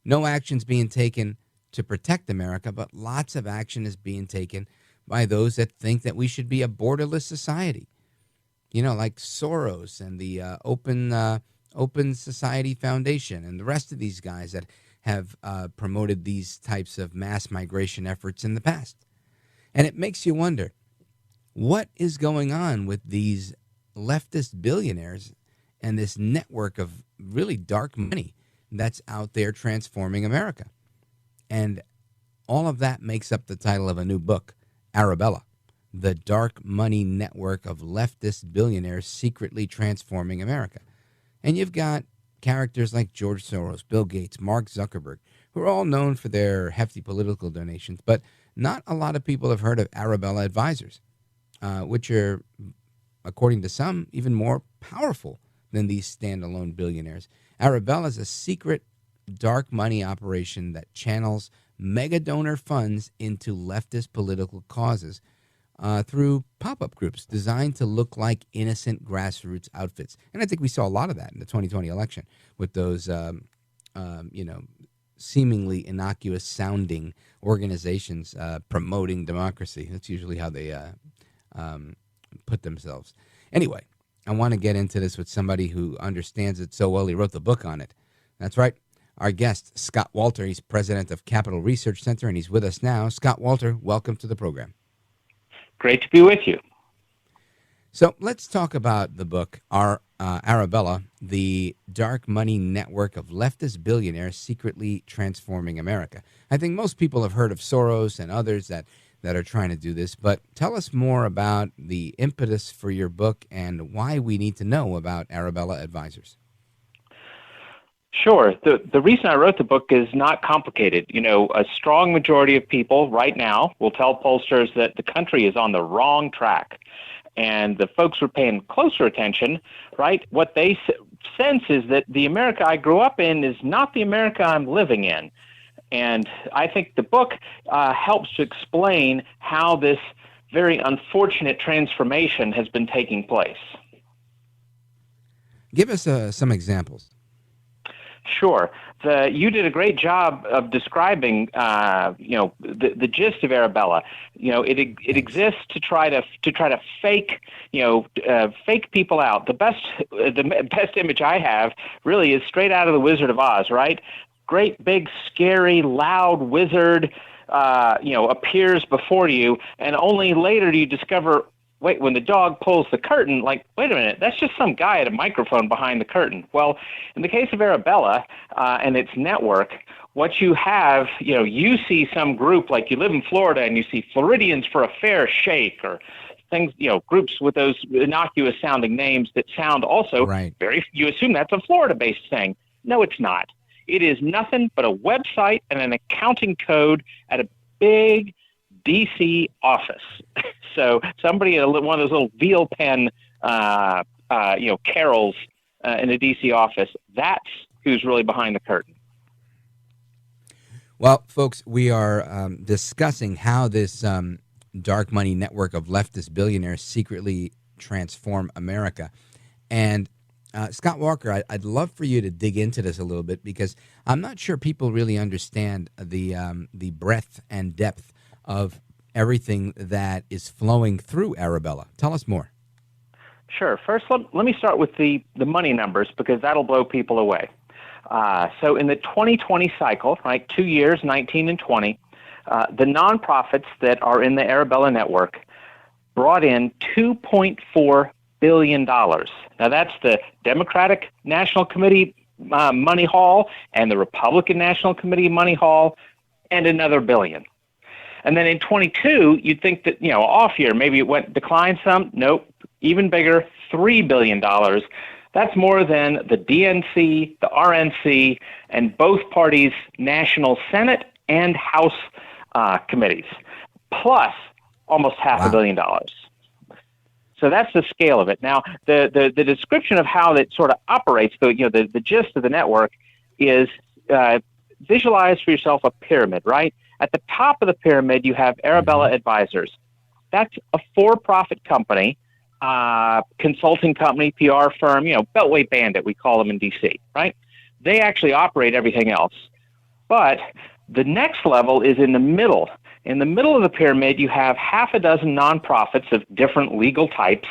No action's being taken to protect America, but lots of action is being taken by those that think that we should be a borderless society. You know, like Soros and the Open Society Foundation and the rest of these guys that have promoted these types of mass migration efforts in the past. And it makes you wonder, what is going on with these leftist billionaires and this network of really dark money that's out there transforming America? And all of that makes up the title of a new book, Arabella, the dark money network of leftist billionaires secretly transforming America. And you've got characters like George Soros, Bill Gates, Mark Zuckerberg, who are all known for their hefty political donations, but not a lot of people have heard of Arabella advisors, which are, according to some, even more powerful than these standalone billionaires. Arabella is a secret dark money operation that channels mega donor funds into leftist political causes through pop-up groups designed to look like innocent grassroots outfits. And I think we saw a lot of that in the 2020 election with those, seemingly innocuous sounding organizations promoting democracy. That's usually how they put themselves. Anyway, I want to get into this with somebody who understands it so well he wrote the book on it. That's right. Our guest, Scott Walter. He's president of Capital Research Center, and he's with us now. Scott Walter, welcome to the program. Great to be with you. So let's talk about the book, Arabella, the dark money network of leftist billionaires secretly transforming America. I think most people have heard of Soros and others that are trying to do this, but tell us more about the impetus for your book and why we need to know about Arabella Advisors. Sure. The reason I wrote the book is not complicated. You know, a strong majority of people right now will tell pollsters that the country is on the wrong track. And the folks who are paying closer attention, right, what they sense is that the America I grew up in is not the America I'm living in. And I think the book helps to explain how this very unfortunate transformation has been taking place. Give us some examples. Sure. You did a great job of describing, the gist of Arabella. It exists to try to fake, fake people out. The best image I have really is straight out of The Wizard of Oz, right? Great big scary loud wizard, appears before you, and only later do you discover, wait, when the dog pulls the curtain, like, wait a minute, that's just some guy at a microphone behind the curtain. Well, in the case of Arabella and its network, what you have, you see some group, like you live in Florida and you see Floridians for a Fair Shake, or things, groups with those innocuous sounding names that sound also you assume that's a Florida-based thing. No, it's not. It is nothing but a website and an accounting code at a big DC office. So somebody at one of those little veal pen, carols in a DC office, that's who's really behind the curtain. Well, folks, we are discussing how this dark money network of leftist billionaires secretly transform America. And Scott Walker, I'd love for you to dig into this a little bit, because I'm not sure people really understand the breadth and depth of everything that is flowing through Arabella. Tell us more. Sure. First, let me start with the money numbers, because that'll blow people away. So in the 2020 cycle, right, 2 years, 19 and 20, the nonprofits that are in the Arabella network brought in $2.4 billion. Now, that's the Democratic National Committee money haul and the Republican National Committee money haul, and another billion. And then in 22, you'd think that, off year, maybe it declined some. Nope. Even bigger, $3 billion. That's more than the DNC, the RNC, and both parties' National Senate and House committees, plus almost $500 million. So that's the scale of it. Now, the description of how it sort of operates, the gist of the network is visualize for yourself a pyramid, right? At the top of the pyramid, you have Arabella Advisors. That's a for-profit company, consulting company, PR firm, Beltway Bandit, we call them in D.C., right? They actually operate everything else. But the next level is in the middle. In the middle of the pyramid, you have half a dozen nonprofits of different legal types,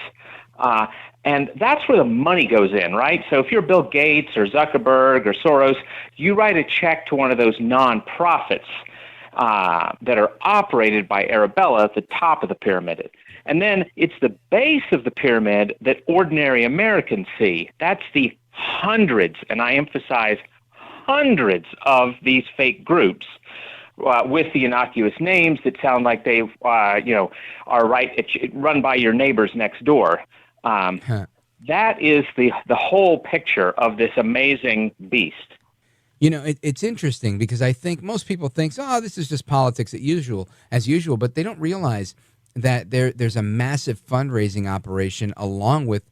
and that's where the money goes in, right? So if you're Bill Gates or Zuckerberg or Soros, you write a check to one of those nonprofits that are operated by Arabella at the top of the pyramid. And then it's the base of the pyramid that ordinary Americans see. That's the hundreds, and I emphasize hundreds, of these fake groups with the innocuous names that sound like they, are run by your neighbors next door. That is the whole picture of this amazing beast. It's interesting, because I think most people think, this is just politics as usual, but they don't realize that there's a massive fundraising operation along with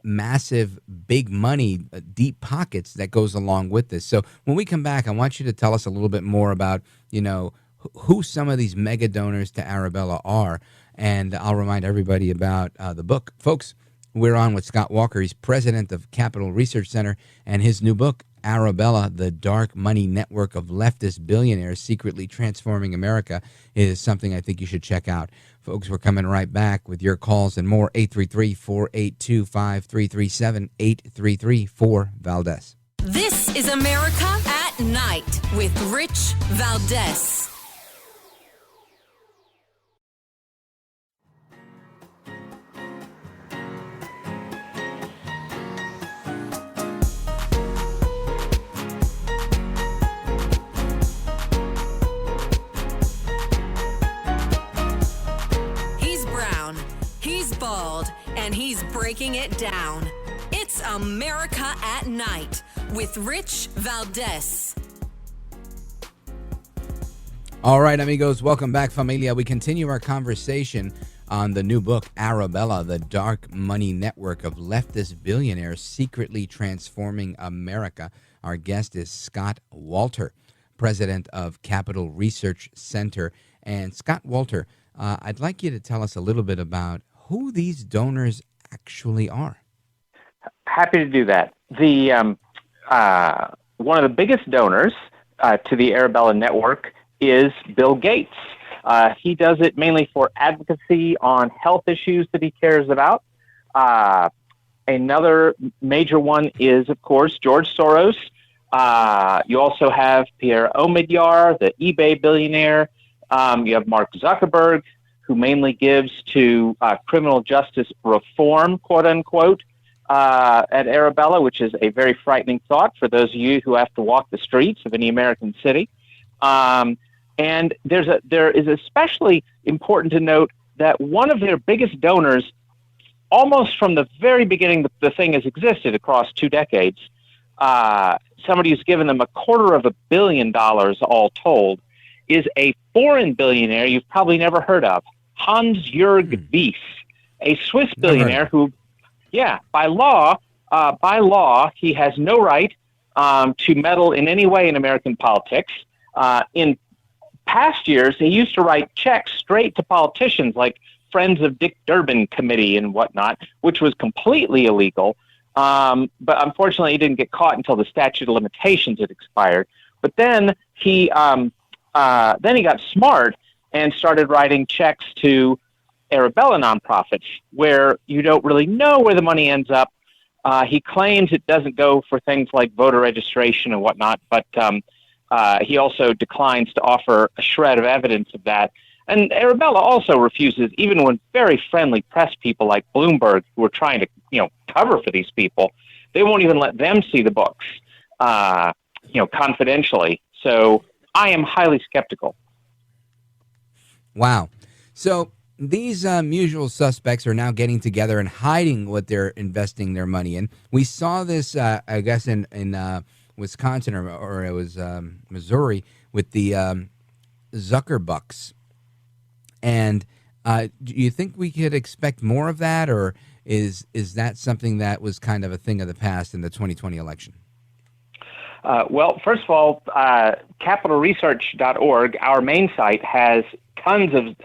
massive big money, deep pockets that goes along with this. So when we come back, I want you to tell us a little bit more about, who some of these mega donors to Arabella are. And I'll remind everybody about the book. Folks, we're on with Scott Walker. He's president of Capital Research Center, and his new book, Arabella, the Dark Money Network of Leftist Billionaires Secretly Transforming America, is something I think you should check out. Folks, we're coming right back with your calls and more. 833-482-5337, 833-4-VALDEZ. This is America at Night with Rich Valdez. He's bald, and he's breaking it down. It's America at Night with Rich Valdez. All right, amigos, welcome back, familia. We continue our conversation on the new book, Arabella, the Dark Money Network of Leftist Billionaires Secretly Transforming America. Our guest is Scott Walter. president of Capital Research Center. And Scott Walter, I'd like you to tell us a little bit about who these donors actually are. Happy to do that. The one of the biggest donors to the Arabella network is Bill Gates. He does it mainly for advocacy on health issues that he cares about. Another major one is, of course, George Soros. You also have Pierre Omidyar, the eBay billionaire. You have Mark Zuckerberg, who mainly gives to criminal justice reform, quote unquote, at Arabella, which is a very frightening thought for those of you who have to walk the streets of any American city. And there is especially important to note that one of their biggest donors, almost from the very beginning the thing has existed across 2 decades, somebody who's given them $250 million all told, is a foreign billionaire you've probably never heard of, Hans-Jörg Wyss, a Swiss billionaire who, by law, he has no right to meddle in any way in American politics. In past years, he used to write checks straight to politicians like Friends of Dick Durbin Committee and whatnot, which was completely illegal. But unfortunately, he didn't get caught until the statute of limitations had expired. But then he got smart and started writing checks to Arabella nonprofits, where you don't really know where the money ends up. He claims it doesn't go for things like voter registration and whatnot, but he also declines to offer a shred of evidence of that. And Arabella also refuses, even when very friendly press people like Bloomberg, who are trying to, cover for these people, they won't even let them see the books, confidentially. So I am highly skeptical. Wow. So these usual suspects are now getting together and hiding what they're investing their money in. We saw this, I guess, in Wisconsin or it was Missouri with the Zuckerbucks. And do you think we could expect more of that, or is that something that was kind of a thing of the past in the 2020 election? Well, first of all, capitalresearch.org, our main site, has tons of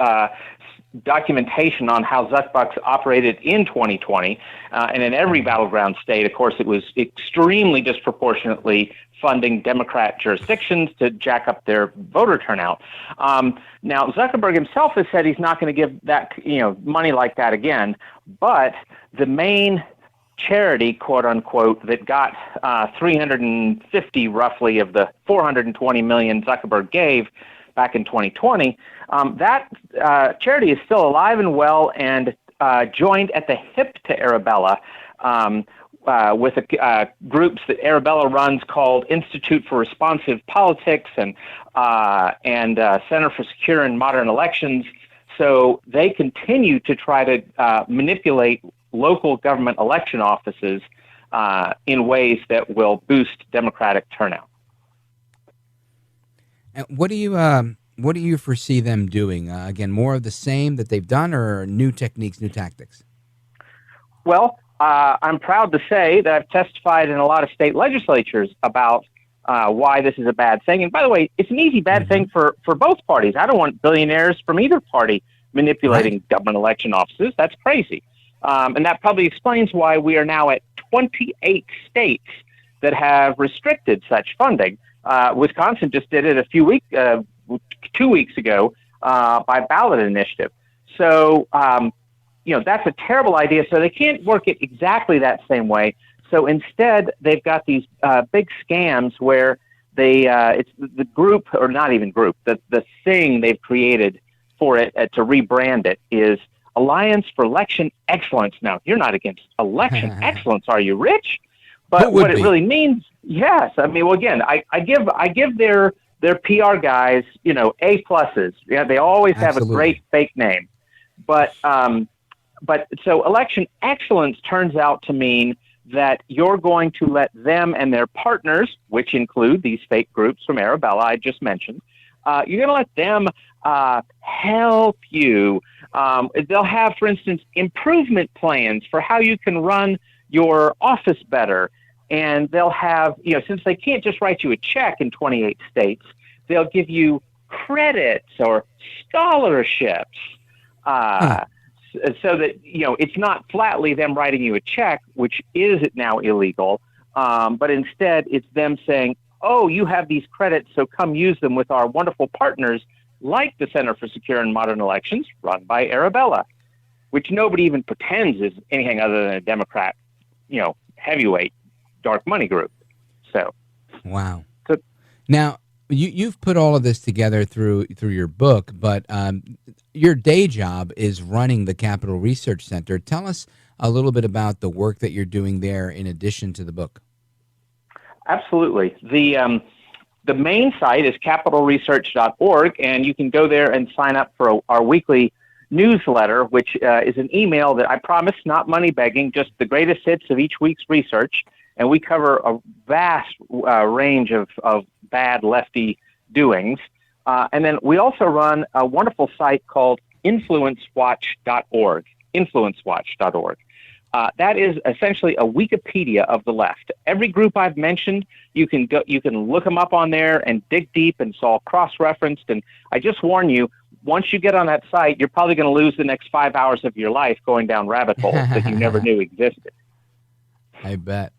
documentation on how Zuckerbucks operated in 2020. And in every battleground state, of course, it was extremely disproportionately funding Democrat jurisdictions to jack up their voter turnout. Now, Zuckerberg himself has said he's not going to give that, money like that again. But the main charity, quote unquote, that got 350 roughly of the 420 million Zuckerberg gave back in 2020, that charity is still alive and well and joined at the hip to Arabella with groups that Arabella runs called Institute for Responsive Politics and Center for Secure and Modern Elections. So they continue to try to manipulate local government election offices in ways that will boost Democratic turnout. And what do you foresee them doing? Again, more of the same that they've done, or new techniques, new tactics? Well, I'm proud to say that I've testified in a lot of state legislatures about why this is a bad thing. And by the way, it's an easy bad thing for both parties. I don't want billionaires from either party manipulating government election offices. That's crazy. And that probably explains why we are now at 28 states that have restricted such funding. Wisconsin just did it 2 weeks ago by ballot initiative. So, that's a terrible idea. So they can't work it exactly that same way. So instead, they've got these big scams where it's the group, or not even group, the thing they've created for it to rebrand it is Alliance for Election Excellence. Now, you're not against election excellence, are you, Rich? But what it really means, yes. I mean, well, again, I give their PR guys, A pluses. Yeah, they always have a great fake name. But so election excellence turns out to mean that you're going to let them and their partners, which include these fake groups from Arabella I just mentioned, you're going to let them help you. They'll have, for instance, improvement plans for how you can run your office better. And they'll have, since they can't just write you a check in 28 states, they'll give you credits or scholarships, so that, it's not flatly them writing you a check, which is now illegal, but instead it's them saying, oh, you have these credits, so come use them with our wonderful partners like the Center for Secure and Modern Elections, run by Arabella, which nobody even pretends is anything other than a Democrat, heavyweight dark money group. So, wow. Now, you've put all of this together through your book, but your day job is running the Capital Research Center. Tell us a little bit about the work that you're doing there in addition to the book. Absolutely. The main site is capitalresearch.org, and you can go there and sign up for our weekly newsletter, which is an email that I promise, not money begging, just the greatest hits of each week's research. And we cover a vast range of bad lefty doings. And then we also run a wonderful site called influencewatch.org, influencewatch.org. That is essentially a Wikipedia of the left. Every group I've mentioned, you can look them up on there and dig deep, and it's all cross-referenced. And I just warn you, once you get on that site, you're probably going to lose the next 5 hours of your life going down rabbit holes that you never knew existed. I bet.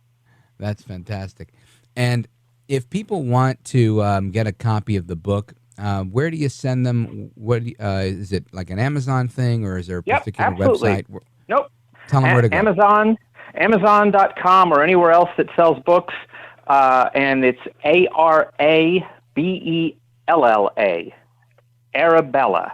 That's fantastic. And if people want to get a copy of the book, where do you send them? What is it, like an Amazon thing, or is there a particular website? Nope. Tell them where to go. Amazon.com or anywhere else that sells books, and it's Arabella, Arabella.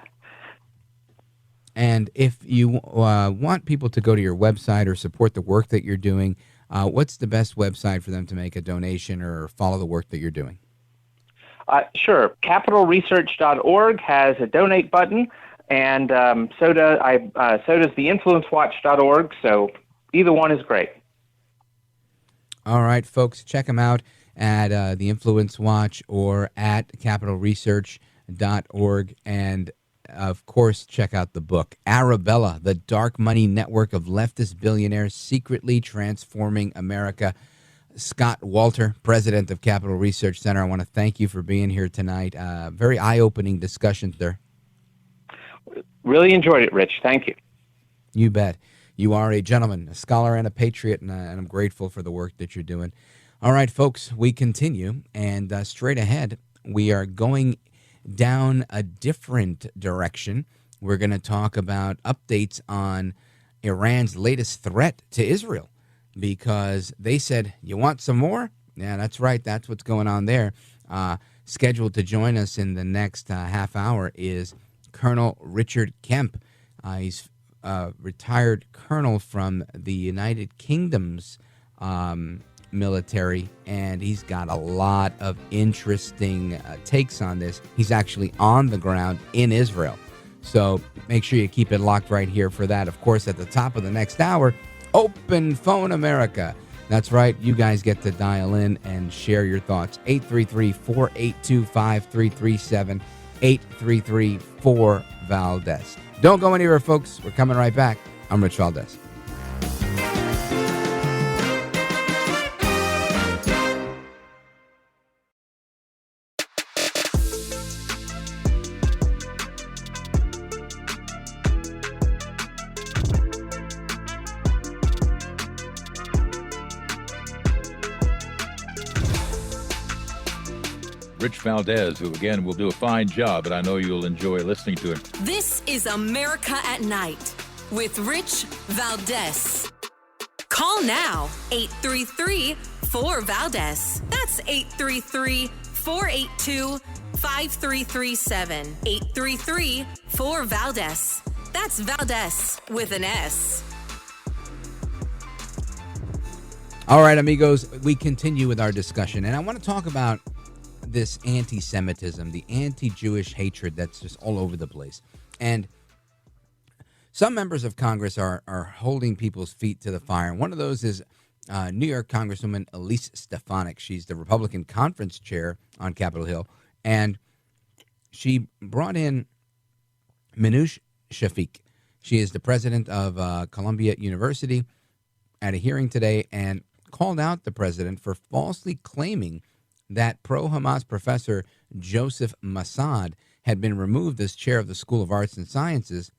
And if you want people to go to your website or support the work that you're doing, what's the best website for them to make a donation or follow the work that you're doing? Sure. Capitalresearch.org has a donate button, and so does the influencewatch.org, so either one is great. All right, folks, check them out at the Influence Watch or at capitalresearch.org, and of course, check out the book, Arabella, the Dark Money Network of Leftist Billionaires Secretly Transforming America. Scott Walter, president of Capital Research Center, I want to thank you for being here tonight. Very eye-opening discussion there. Really enjoyed it, Rich. Thank you. You bet. You are a gentleman, a scholar, and a patriot, and I'm grateful for the work that you're doing. All right, folks, we continue, and straight ahead, we are going down a different direction. We're going to talk about updates on Iran's latest threat to Israel, because they said, you want some more? Yeah, that's right. That's what's going on there. Scheduled to join us in the next half hour is Colonel Richard Kemp. He's a retired colonel from the United Kingdom's military, and he's got a lot of interesting takes on this. He's actually on the ground in Israel. So make sure you keep it locked right here for that. Of course, at the top of the next hour, Open Phone America. That's right. You guys get to dial in and share your thoughts. 833-482-5337. 833-4-VALDEZ. Don't go anywhere, folks. We're coming right back. I'm Rich Valdez. Rich Valdez, who again will do a fine job, and I know you'll enjoy listening to him. This is America at Night with Rich Valdez. Call now, 833-4-VALDEZ. That's 833-482-5337. 833-4-VALDEZ. That's Valdez with an S. All right, amigos, we continue with our discussion, and I want to talk about this anti-Semitism, the anti-Jewish hatred that's just all over the place. And some members of Congress are holding people's feet to the fire. And one of those is New York Congresswoman Elise Stefanik. She's the Republican conference chair on Capitol Hill. And she brought in Minouche Shafik. She is the president of Columbia University at a hearing today and called out the president for falsely claiming that pro-Hamas professor Joseph Massad had been removed as chair of the School of Arts and Sciences,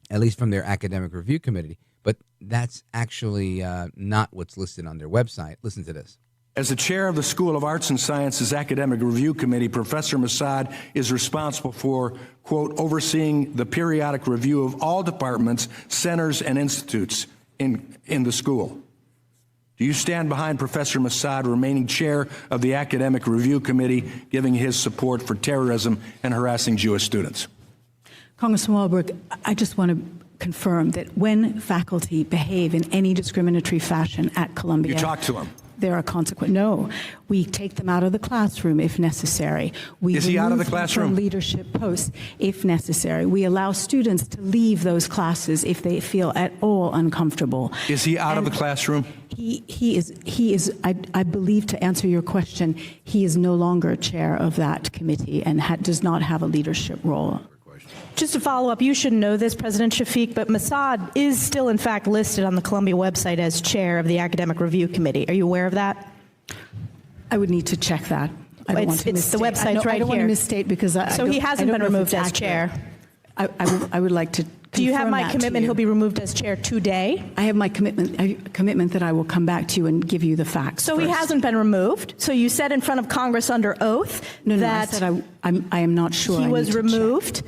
at least from their academic review committee. But that's actually not what's listed on their website. Listen to this. As the chair of the School of Arts and Sciences Academic Review Committee, Professor Massad is responsible for, quote, overseeing the periodic review of all departments, centers, and institutes in the school. Do you stand behind Professor Massad remaining chair of the Academic Review Committee, giving his support for terrorism and harassing Jewish students? Congressman Walberg, I just want to confirm that when faculty behave in any discriminatory fashion at Columbia— You talk to him. There are consequences. No, we take them out of the classroom if necessary. Is he out of the remove them classroom? from leadership posts if necessary. We allow students to leave those classes if they feel at all uncomfortable. Is he out of the classroom? He is. I believe, to answer your question, he is no longer chair of that committee and does not have a leadership role. Just to follow up, you should know this, President Shafiq, but Massad is still, in fact, listed on the Columbia website as chair of the Academic Review Committee. Are you aware of that? I would need to check that. I don't want to it's the misstate. website's right I don't want here. to misstate because So he hasn't been removed as chair. I would like to. Do you have confirm my that to commitment you. he'll be removed as chair today? I have my commitment that I will come back to you and give you the facts. So he first. hasn't been removed. So you said in front of Congress under oath No, that I said I am not sure. he I was need to removed.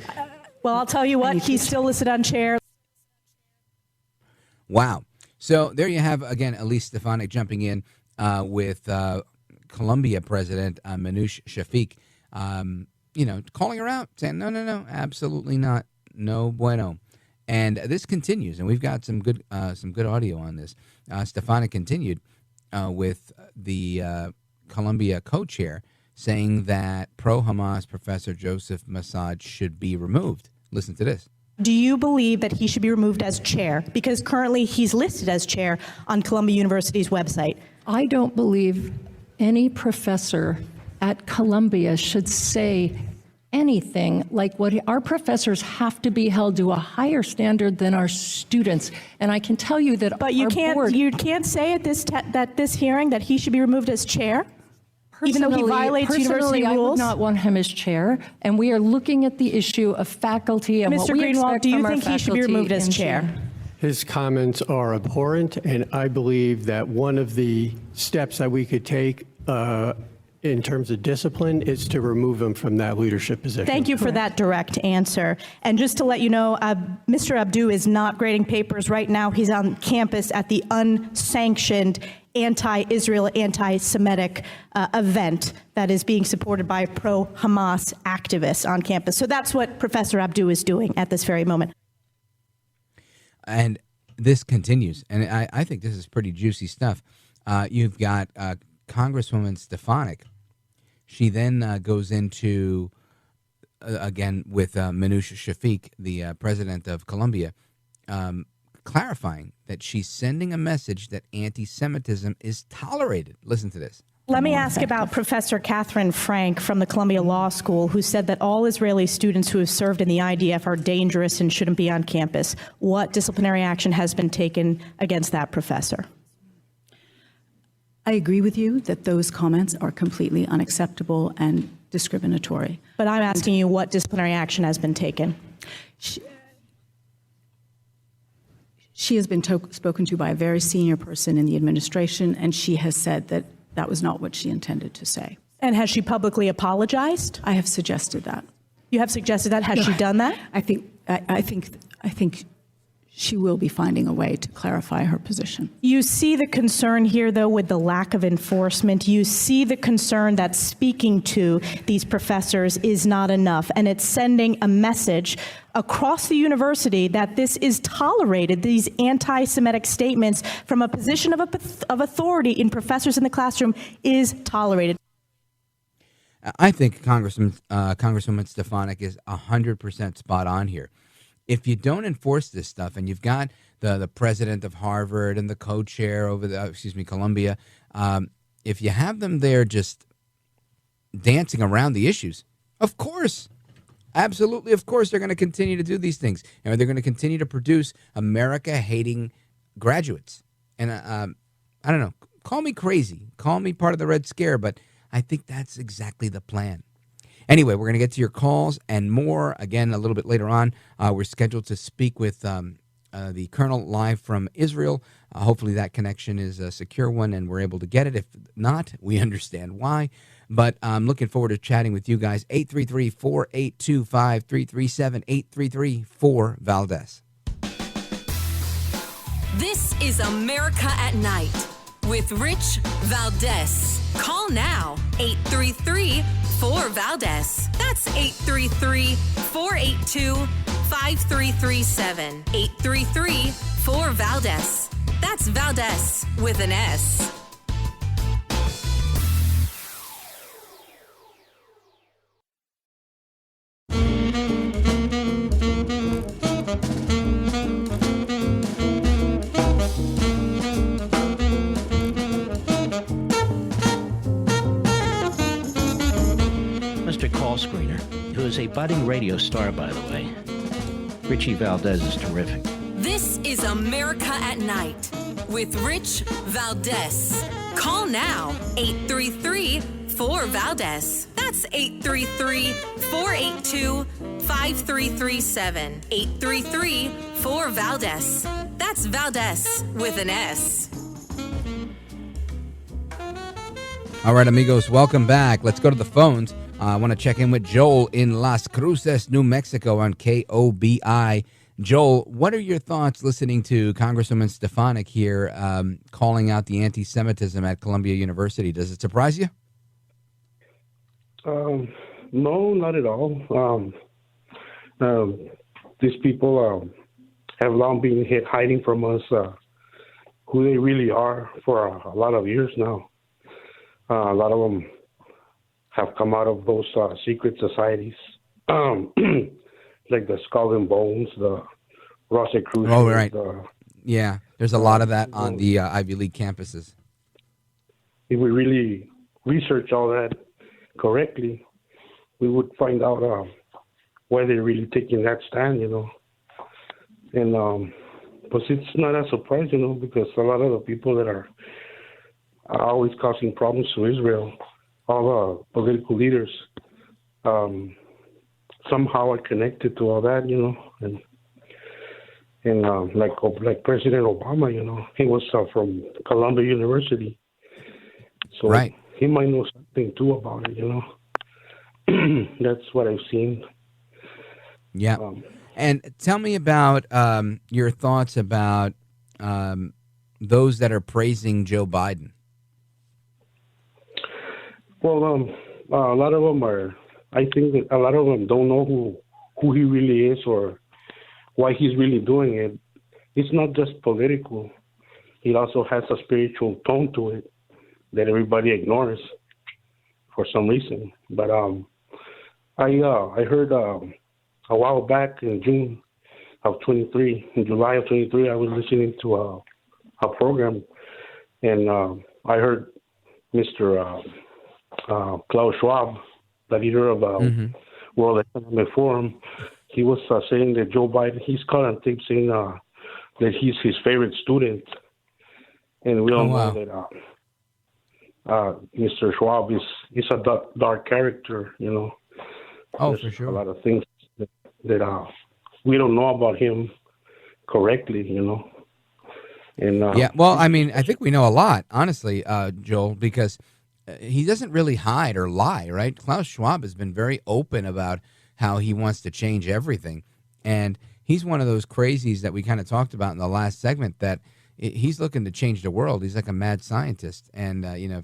Well, I'll tell you what, he's still listed on chair. Wow. So there you have, again, Elise Stefanik jumping in with Columbia President Manoush Shafiq, calling her out, saying, no, absolutely not. No bueno. And this continues, and we've got some good audio on this. Stefanik continued with the Columbia co-chair saying that pro-Hamas Professor Joseph Massad should be removed. Listen to this. Do you believe that he should be removed as chair? Because currently he's listed as chair on Columbia University's website. I don't believe any professor at Columbia should say anything like what our professors have to be held to a higher standard than our students. And I can tell you that But you can't say at this hearing that he should be removed as chair? Even though he violates university I rules? would not want him as chair, and we are looking at the issue of faculty and what Mr. we Greenwald, expect do you from our think he should be faculty removed as in chair? June. His comments are abhorrent, and I believe that one of the steps that we could take in terms of discipline is to remove him from that leadership position. Thank you for that direct answer. And just to let you know, Mr. Abdu is not grading papers right now. He's on campus at the unsanctioned anti-Israel, anti-Semitic event that is being supported by pro-Hamas activists on campus. So that's what Professor Abdu is doing at this very moment. And this continues, and I think this is pretty juicy stuff. You've got Congresswoman Stefanik. She then goes into, again, with Manoush Shafiq, the president of Columbia, clarifying that she's sending a message that anti-Semitism is tolerated. Listen to this. Let me ask about Professor Catherine Frank from the Columbia Law School, who said that all Israeli students who have served in the IDF are dangerous and shouldn't be on campus. What disciplinary action has been taken against that professor? I agree with you that those comments are completely unacceptable and discriminatory. But I'm asking you what disciplinary action has been taken. She has been spoken to by a very senior person in the administration, and she has said that that was not what she intended to say. And has she publicly apologized? I have suggested that. You have suggested that? Has she done that? I think she will be finding a way to clarify her position. You see the concern here, though, with the lack of enforcement. You see the concern that speaking to these professors is not enough, and it's sending a message across the university that this is tolerated, these anti-Semitic statements from a position of authority in professors in the classroom is tolerated. I think Congresswoman Stefanik is 100% spot on here. If you don't enforce this stuff, and you've got the president of Harvard and the co-chair over Columbia, if you have them there just dancing around the issues, of course, absolutely, of course, they're going to continue to do these things, and they're going to continue to produce America-hating graduates. And I don't know, call me crazy, call me part of the Red Scare, but I think that's exactly the plan. Anyway, we're going to get to your calls and more again a little bit later on. We're scheduled to speak with the Colonel live from Israel. Hopefully that connection is a secure one and we're able to get it. If not, we understand why. But I'm looking forward to chatting with you guys. 833-482-5337, 833-4-Valdez. This is America at Night with Rich Valdez. Call now, 833-4-Valdez. That's 833-482-5337. 833-4-Valdez. That's Valdez with an S. Mr. Call Screener, who is a budding radio star, by the way. Richie Valdez is terrific. This is America at Night with Rich Valdez. Call now, 833-4-Valdez. That's 833-482-5337. 833-4-Valdez. That's Valdez with an S. All right, amigos, welcome back. Let's go to the phones. I want to check in with Joel in Las Cruces, New Mexico on KOBI. Joel, what are your thoughts listening to Congresswoman Stefanik here calling out the anti-Semitism at Columbia University? Does it surprise you? No, not at all. These people have long been hiding from us who they really are for a lot of years now. A lot of them have come out of those secret societies, like the Skull and Bones, the Rosicrucians. Oh, right. Yeah, there's a lot of that on the Ivy League campuses. If we really research all that correctly, we would find out why they're really taking that stand, you know. And but it's not a surprise, you know, because a lot of the people that are always causing problems to Israel, all the political leaders, somehow are connected to all that, you know, and like President Obama, you know, he was from Columbia University, so right. He might know something too about it, you know. That's what I've seen. Yeah, and tell me about your thoughts about those that are praising Joe Biden. Well, a lot of them are. I think that a lot of them don't know who he really is or why he's really doing it. It's not just political. It also has a spiritual tone to it that everybody ignores for some reason. But I heard a while back in June of 23, in July of 23, I was listening to a program, and I heard Mr. Klaus Schwab, the leader of the World Economic Forum, he was saying that Joe Biden, he's caught on tape saying that he's his favorite student. And we all know that Mr. Schwab is a dark character, you know. Oh, There's for sure. a lot of things that we don't know about him correctly, you know. And yeah, well, I mean, I think we know a lot, honestly, Joel, because he doesn't really hide or lie, right? Klaus Schwab has been very open about how he wants to change everything. And he's one of those crazies that we kind of talked about in the last segment, that he's looking to change the world. He's like a mad scientist. And, you know,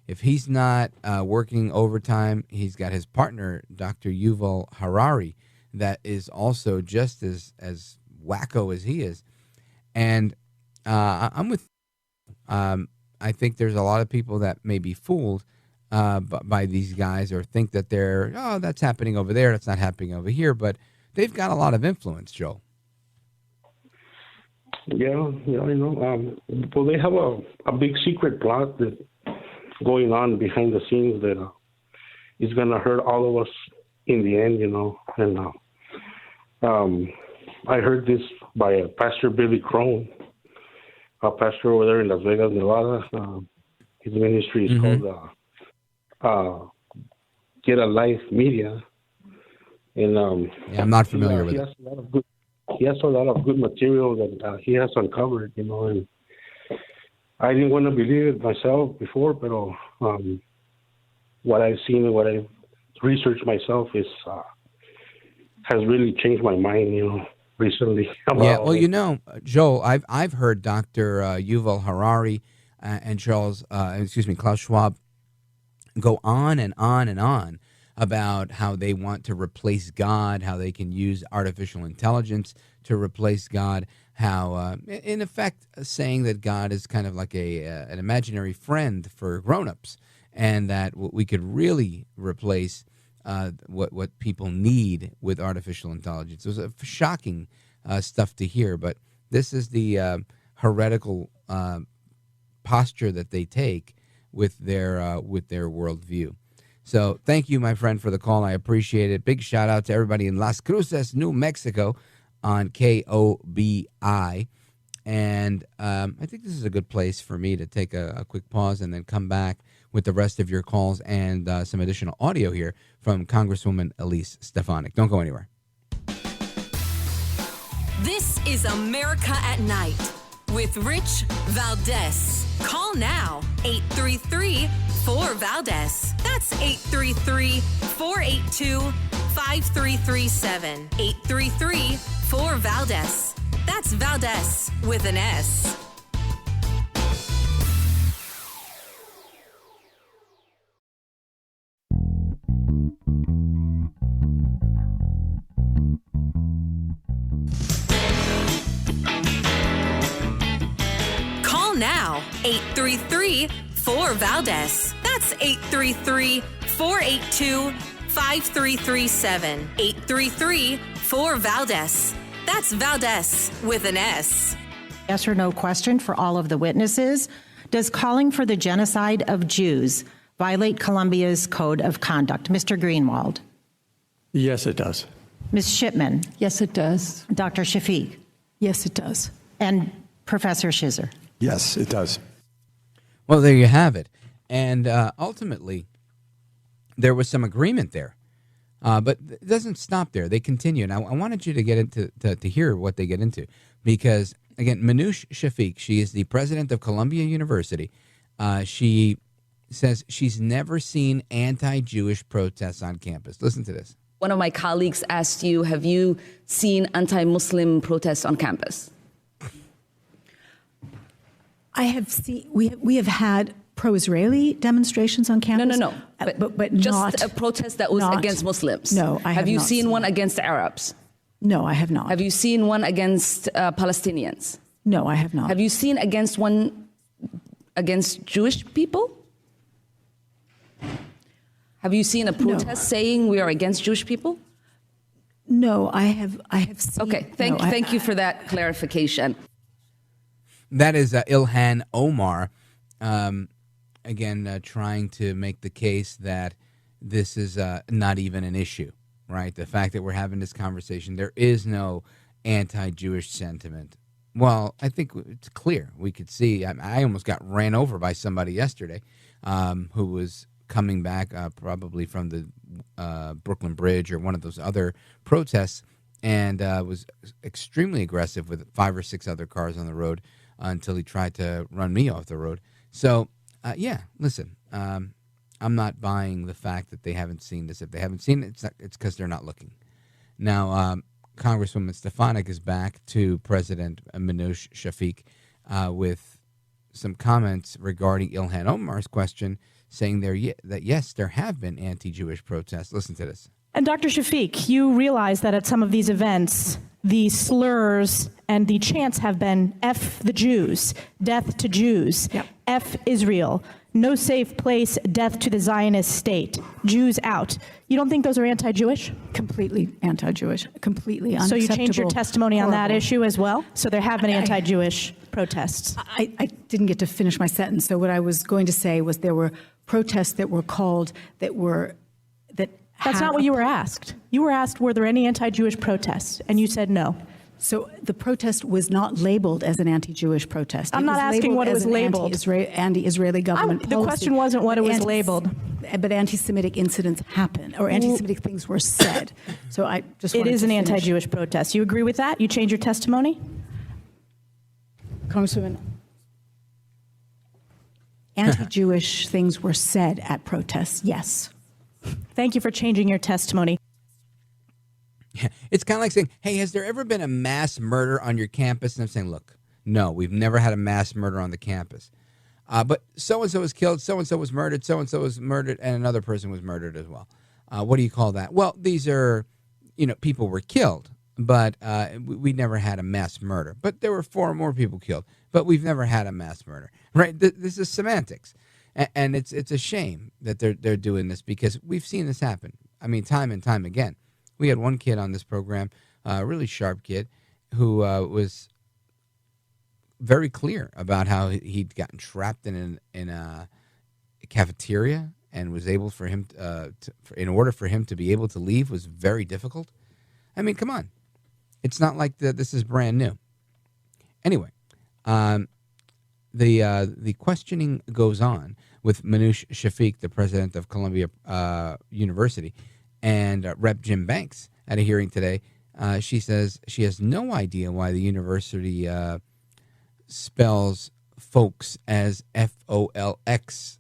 if he's not working overtime, he's got his partner, Dr. Yuval Harari, that is also just as wacko as he is. And I'm with I think there's a lot of people that may be fooled by these guys or think that that's happening over there, that's not happening over here, but they've got a lot of influence, Joe. Yeah, I know. Well, they have a big secret plot that going on behind the scenes that is going to hurt all of us in the end, you know. And I heard this by Pastor Billy Crone, a pastor over there in Las Vegas, Nevada. His ministry is called get a live media. And I'm not familiar with it. He has a lot of good material that he has uncovered, and I didn't want to believe it myself before, but what I've seen and what I've researched myself has really changed my mind, recently. Yeah, well, Joel, I've heard Dr. Yuval Harari and Klaus Schwab go on and on and on about how they want to replace God, how they can use artificial intelligence to replace God, how, in effect, saying that God is kind of like an imaginary friend for grown-ups, and that we could really replace what people need with artificial intelligence. It was a shocking stuff to hear, but this is the heretical posture that they take with their worldview. So thank you, my friend, for the call. I appreciate it. Big shout out to everybody in Las Cruces, New Mexico on KOBI. And I think this is a good place for me to take a quick pause and then come back with the rest of your calls and some additional audio here from Congresswoman Elise Stefanik. Don't go anywhere. This is America at Night with Rich Valdez. Call now, 833-4-VALDEZ. That's 833-482-5337. 833-4-VALDEZ. That's Valdez with an S. Call now, 833-4-VALDEZ. That's 833-482-5337. 833-4-VALDEZ. That's Valdez with an S. Yes or no question for all of the witnesses. Does calling for the genocide of Jews violate Colombia's code of conduct? Mr. Greenwald. Yes, it does. Ms. Shipman. Yes, it does. Dr. Shafiq. Yes, it does. And Professor Shizer. Yes, it does. Well, there you have it. And ultimately, there was some agreement there. But it doesn't stop there. They continue. Now, I wanted you to get into to hear what they get into. Because, again, Manoush Shafiq, she is the president of Columbia University. She says she's never seen anti-Jewish protests on campus. Listen to this. One of my colleagues asked you, have you seen anti-Muslim protests on campus? I have seen, we have had pro-Israeli demonstrations on campus. No. But just not, a protest that was against Muslims. No, I have you not seen one against Arabs? No, I have not. Have you seen one against Palestinians? No, I have not. Have you seen one against Jewish people? Have you seen a protest saying we are against Jewish people? No, I have seen. Okay, thank you for that clarification. That is Ilhan Omar, again, trying to make the case that this is not even an issue, right? The fact that we're having this conversation, there is no anti-Jewish sentiment. Well, I think it's clear. We could see. I almost got ran over by somebody yesterday who was coming back probably from the Brooklyn Bridge or one of those other protests and was extremely aggressive with 5 or 6 other cars on the road until he tried to run me off the road. So, listen, I'm not buying the fact that they haven't seen this. If they haven't seen it, it's because they're not looking. Now, Congresswoman Stefanik is back to President Manoush Shafiq with some comments regarding Ilhan Omar's question, saying that yes, there have been anti-Jewish protests. Listen to this. And Dr. Shafiq, you realize that at some of these events, the slurs and the chants have been F the Jews, death to Jews, F Israel, no safe place, death to the Zionist state, Jews out. You don't think those are anti-Jewish? Completely anti-Jewish, completely unacceptable. So you changed your testimony on that horrible. issue as well? So there have been anti-Jewish protests. I didn't get to finish my sentence. So what I was going to say was there were protests that were called That's not what you were asked. You were asked, were there any anti-Jewish protests? And you said no. So the protest was not labeled as an anti-Jewish protest. I'm not asking what it was labeled. Anti-Israeli government policy. The question wasn't what it was labeled. but anti-Semitic incidents happen, or anti-Semitic things were said. So I just It wanted is to an finish. anti-Jewish protest. You agree with that? You change your testimony? Congresswoman, anti-Jewish things were said at protests, yes. Thank you for changing your testimony. It's kind of like saying, hey, has there ever been a mass murder on your campus? And I'm saying, look, no, we've never had a mass murder on the campus. But so-and-so was killed, so-and-so was murdered, so-and-so was murdered, and another person was murdered as well. What do you call that? Well, these are, people were killed, but we never had a mass murder. But there were 4 more people killed, but we've never had a mass murder, right? This is semantics. And it's a shame that they're doing this, because we've seen this happen. I mean, time and time again. We had one kid on this program, a really sharp kid, who was very clear about how he'd gotten trapped in a cafeteria, and was able for him in order for him to be able to leave was very difficult. I mean, come on, it's not like this is brand new. Anyway, the questioning goes on with Manoush Shafiq, the president of Columbia University, and Rep. Jim Banks at a hearing today. She says she has no idea why the university spells folks as F-O-L-X,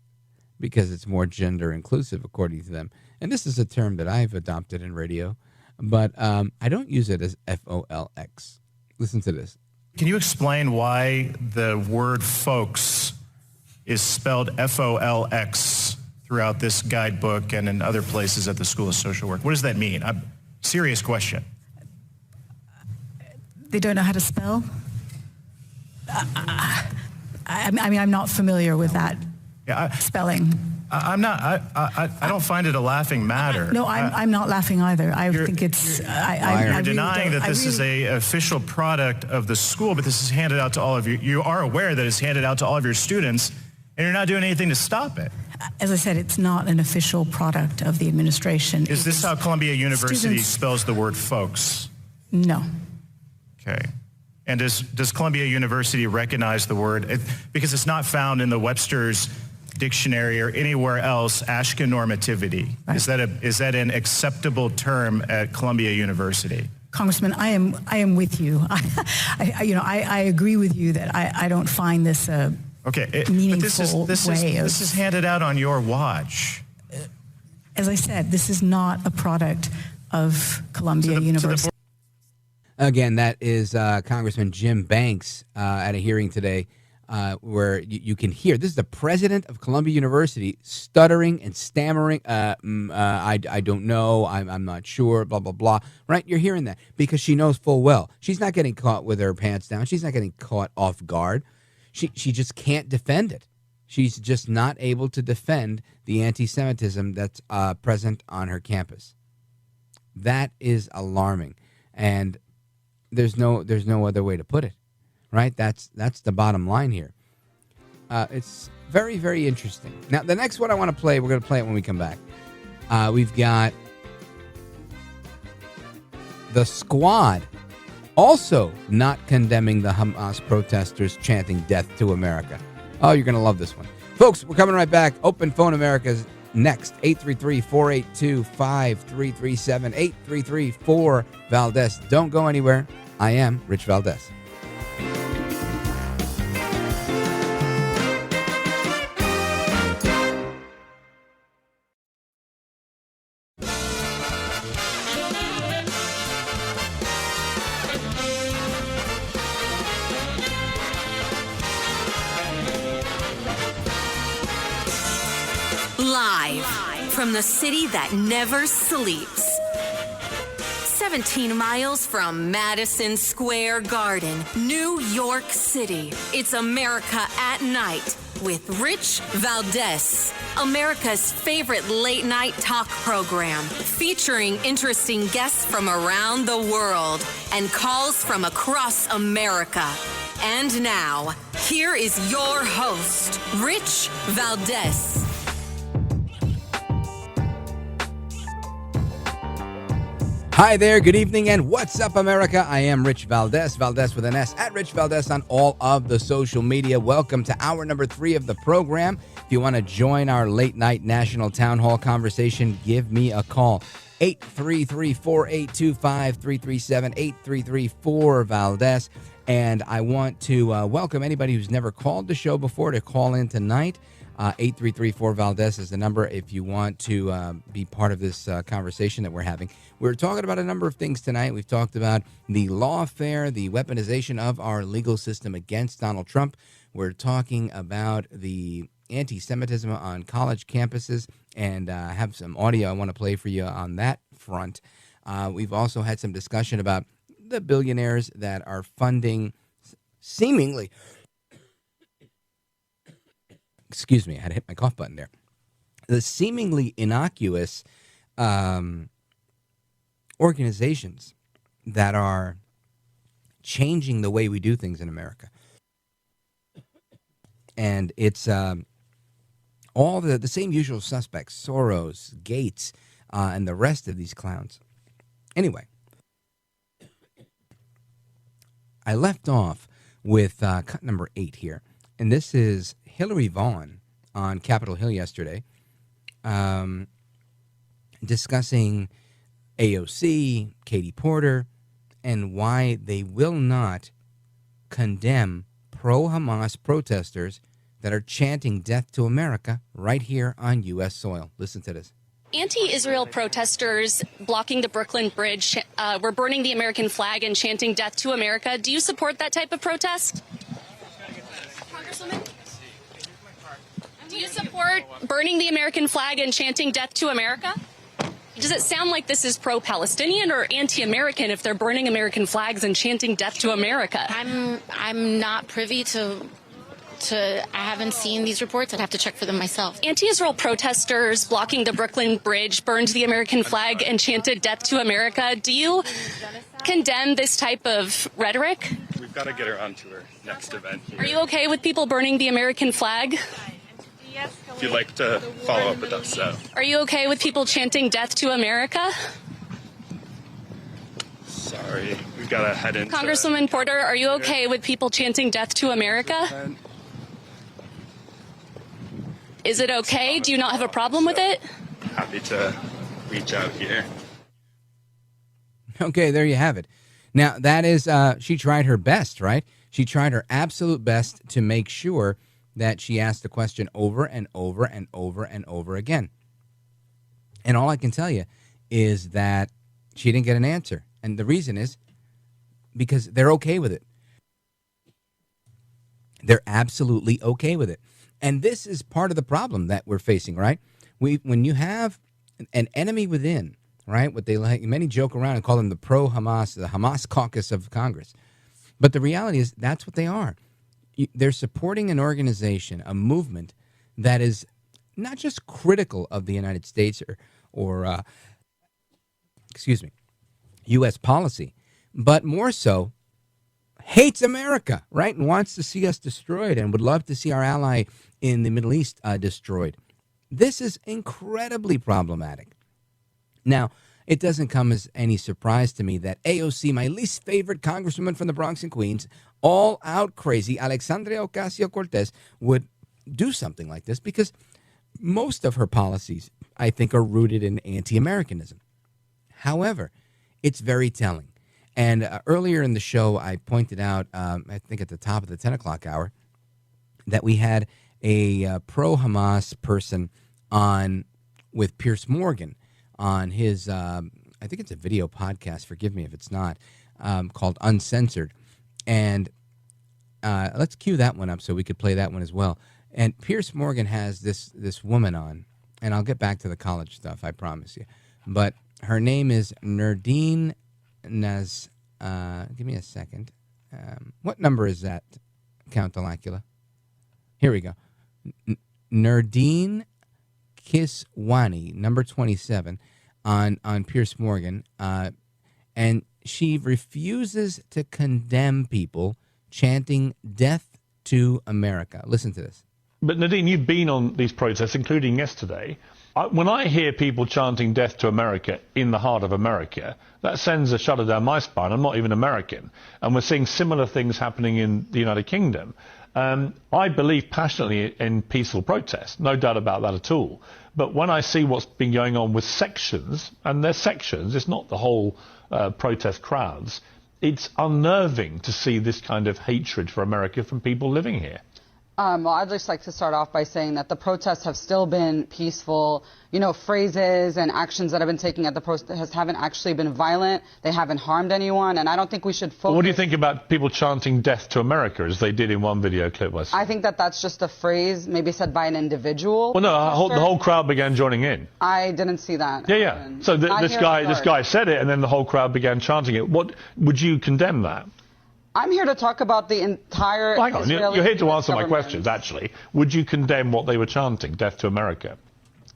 because it's more gender inclusive, according to them. And this is a term that I've adopted in radio, but I don't use it as F-O-L-X. Listen to this. Can you explain why the word folks is spelled F-O-L-X throughout this guidebook and in other places at the School of Social Work? What does that mean? Serious question. They don't know how to spell? I mean, I'm not familiar with that spelling. I'm not. I don't find it a laughing matter. No, I'm not laughing either. I think it's. You're denying that this is a official product of the school, but this is handed out to all of you. You are aware that it's handed out to all of your students, and you're not doing anything to stop it. As I said, it's not an official product of the administration. Is this how Columbia University students spells the word folks? No. Okay. And does Columbia University recognize the word? Because it's not found in the Webster's dictionary or anywhere else, Ashken normativity. Right. Is that an acceptable term at Columbia University? Congressman, I am with you. I agree with you that I don't find this a meaningful way of. This is handed out on your watch. As I said, this is not a product of Columbia University. Again, that is Congressman Jim Banks at a hearing today, where you can hear, this is the president of Columbia University stuttering and stammering, I don't know, I'm not sure, blah, blah, blah, right? You're hearing that because she knows full well. She's not getting caught with her pants down. She's not getting caught off guard. She just can't defend it. She's just not able to defend the anti-Semitism that's present on her campus. That is alarming. And there's no other way to put it, right? That's the bottom line here. It's very, very interesting. Now, the next one I want to play, we're going to play it when we come back. We've got the Squad also not condemning the Hamas protesters chanting death to America. Oh, you're going to love this one. Folks, we're coming right back. Open Phone America's next. 833-482-5337. 833-4-Valdez. Don't go anywhere. I am Rich Valdez. Live from the city that never sleeps. 17 miles from Madison Square Garden, New York City. It's America at Night with Rich Valdez, America's favorite late night talk program, featuring interesting guests from around the world and calls from across America. And now, here is your host, Rich Valdez. Hi there, good evening, and what's up, America? I am Rich Valdez, Valdez with an S, at Rich Valdez on all of the social media. Welcome to hour number 3 of the program. If you want to join our late night national town hall conversation, give me a call. 833-482-5337-8334 Valdez. And I want to welcome anybody who's never called the show before to call in tonight. 833-4 Valdez is the number if you want to be part of this conversation that we're having. We're talking about a number of things tonight. We've talked about the lawfare, the weaponization of our legal system against Donald Trump. We're talking about the anti-Semitism on college campuses, and I have some audio I want to play for you on that front. We've also had some discussion about the billionaires that are funding seemingly... Excuse me, I had to hit my cough button there. The seemingly innocuous organizations that are changing the way we do things in America. And it's all the same usual suspects, Soros, Gates, and the rest of these clowns. Anyway, I left off with cut number 8 here. And this is Hillary Vaughn on Capitol Hill yesterday discussing AOC, Katie Porter, and why they will not condemn pro-Hamas protesters that are chanting death to America right here on U.S. soil. Listen to this. Anti-Israel protesters blocking the Brooklyn Bridge were burning the American flag and chanting death to America. Do you support that type of protest? Congresswoman? Do you support burning the American flag and chanting death to America? Does it sound like this is pro-Palestinian or anti-American if they're burning American flags and chanting death to America? I'm not privy to I haven't seen these reports. I'd have to check for them myself. Anti-Israel protesters blocking the Brooklyn Bridge burned the American flag and chanted death to America. Do you condemn this type of rhetoric? We've got to get her onto her next event here. Are you okay with people burning the American flag? If you'd like to follow up with us, so. Are you okay with people chanting death to America? Sorry, we've got to head into... Congresswoman Porter, are you okay with people chanting death to America? Is it okay? Do you not have a problem with it? Happy to reach out here. Okay, there you have it. Now, that is, she tried her best, right? She tried her absolute best to make sure that she asked the question over and over and over and over again. And all I can tell you is that she didn't get an answer. And the reason is because they're okay with it. They're absolutely okay with it. And this is part of the problem that we're facing, right? When you have an enemy within, right? What they like, many joke around and call them the pro-Hamas, the Hamas caucus of Congress. But the reality is that's what they are. They're supporting an organization, a movement that is not just critical of the United States or U.S. policy, but more so hates America, right? And wants to see us destroyed and would love to see our ally in the Middle East destroyed. This is incredibly problematic. Now, it doesn't come as any surprise to me that AOC, my least favorite congresswoman from the Bronx and Queens, all out crazy, Alexandria Ocasio-Cortez, would do something like this because most of her policies, I think, are rooted in anti-Americanism. However, it's very telling. And earlier in the show, I pointed out, I think at the top of the 10 o'clock hour, that we had a pro-Hamas person on with Piers Morgan on his, I think it's a video podcast, forgive me if it's not, called Uncensored. And let's cue that one up so we could play that one as well. And Piers Morgan has this woman on, and I'll get back to the college stuff, I promise you. But her name is Nerdine Naz. Give me a second. What number is that, Count Delacula? Here we go. Nerdine Kiswani, number 27, on Piers Morgan. And she refuses to condemn people chanting death to America. Listen to this. But Nadine, you've been on these protests, including yesterday. when I hear people chanting death to America in the heart of America, that sends a shudder down my spine. I'm not even American. And we're seeing similar things happening in the United Kingdom. I believe passionately in peaceful protest, no doubt about that at all. But when I see what's been going on with sections, and they're sections, it's not the whole protest crowds, it's unnerving to see this kind of hatred for America from people living here. Well, I'd just like to start off by saying that the protests have still been peaceful. You know, phrases and actions that have been taken at the protests haven't actually been violent. They haven't harmed anyone, and I don't think we should focus. What do you think about people chanting death to America, as they did in one video clip? I think that that's just a phrase maybe said by an individual. Well, no, the whole crowd began joining in. I didn't see that. Yeah. So this guy said it, and then the whole crowd began chanting it. What would you condemn that? I'm here to talk about the entire. Hang on, you're here to answer my questions, actually. Would you condemn what they were chanting, death to America?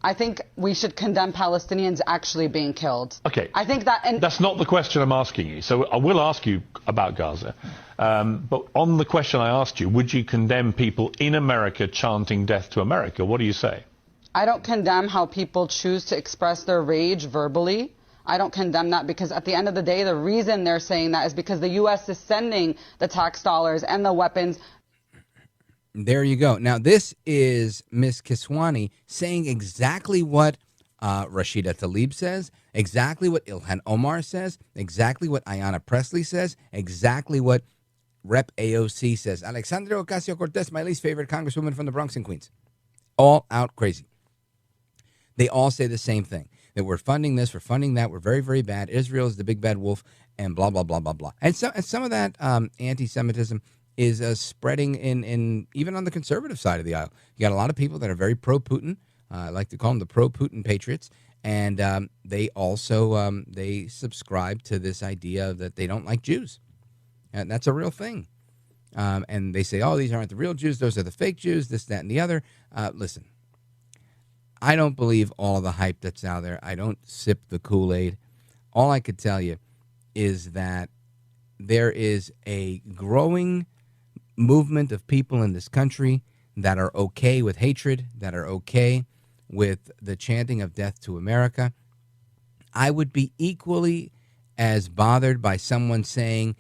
I think we should condemn Palestinians actually being killed. Okay. I think that. And that's not the question I'm asking you. So I will ask you about Gaza. But on the question I asked you, would you condemn people in America chanting death to America? What do you say? I don't condemn how people choose to express their rage verbally. I don't condemn that, because at the end of the day, the reason they're saying that is because the U.S. is sending the tax dollars and the weapons. There you go. Now, this is Miss Kiswani saying exactly what Rashida Tlaib says, exactly what Ilhan Omar says, exactly what Ayanna Pressley says, exactly what Rep. AOC says. Alexandria Ocasio-Cortez, my least favorite congresswoman from the Bronx and Queens. All out crazy. They all say the same thing. That we're funding this, we're funding that, we're very, very bad. Israel is the big bad wolf, and blah, blah, blah, blah, blah. And some of that anti-Semitism is spreading in even on the conservative side of the aisle. You got a lot of people that are very pro-Putin. I like to call them the pro-Putin patriots. And they also they subscribe to this idea that they don't like Jews. And that's a real thing. And they say, oh, these aren't the real Jews. Those are the fake Jews, this, that, and the other. Listen. I don't believe all of the hype that's out there. I don't sip the Kool-Aid. All I could tell you is that there is a growing movement of people in this country that are okay with hatred, that are okay with the chanting of death to America. I would be equally as bothered by someone saying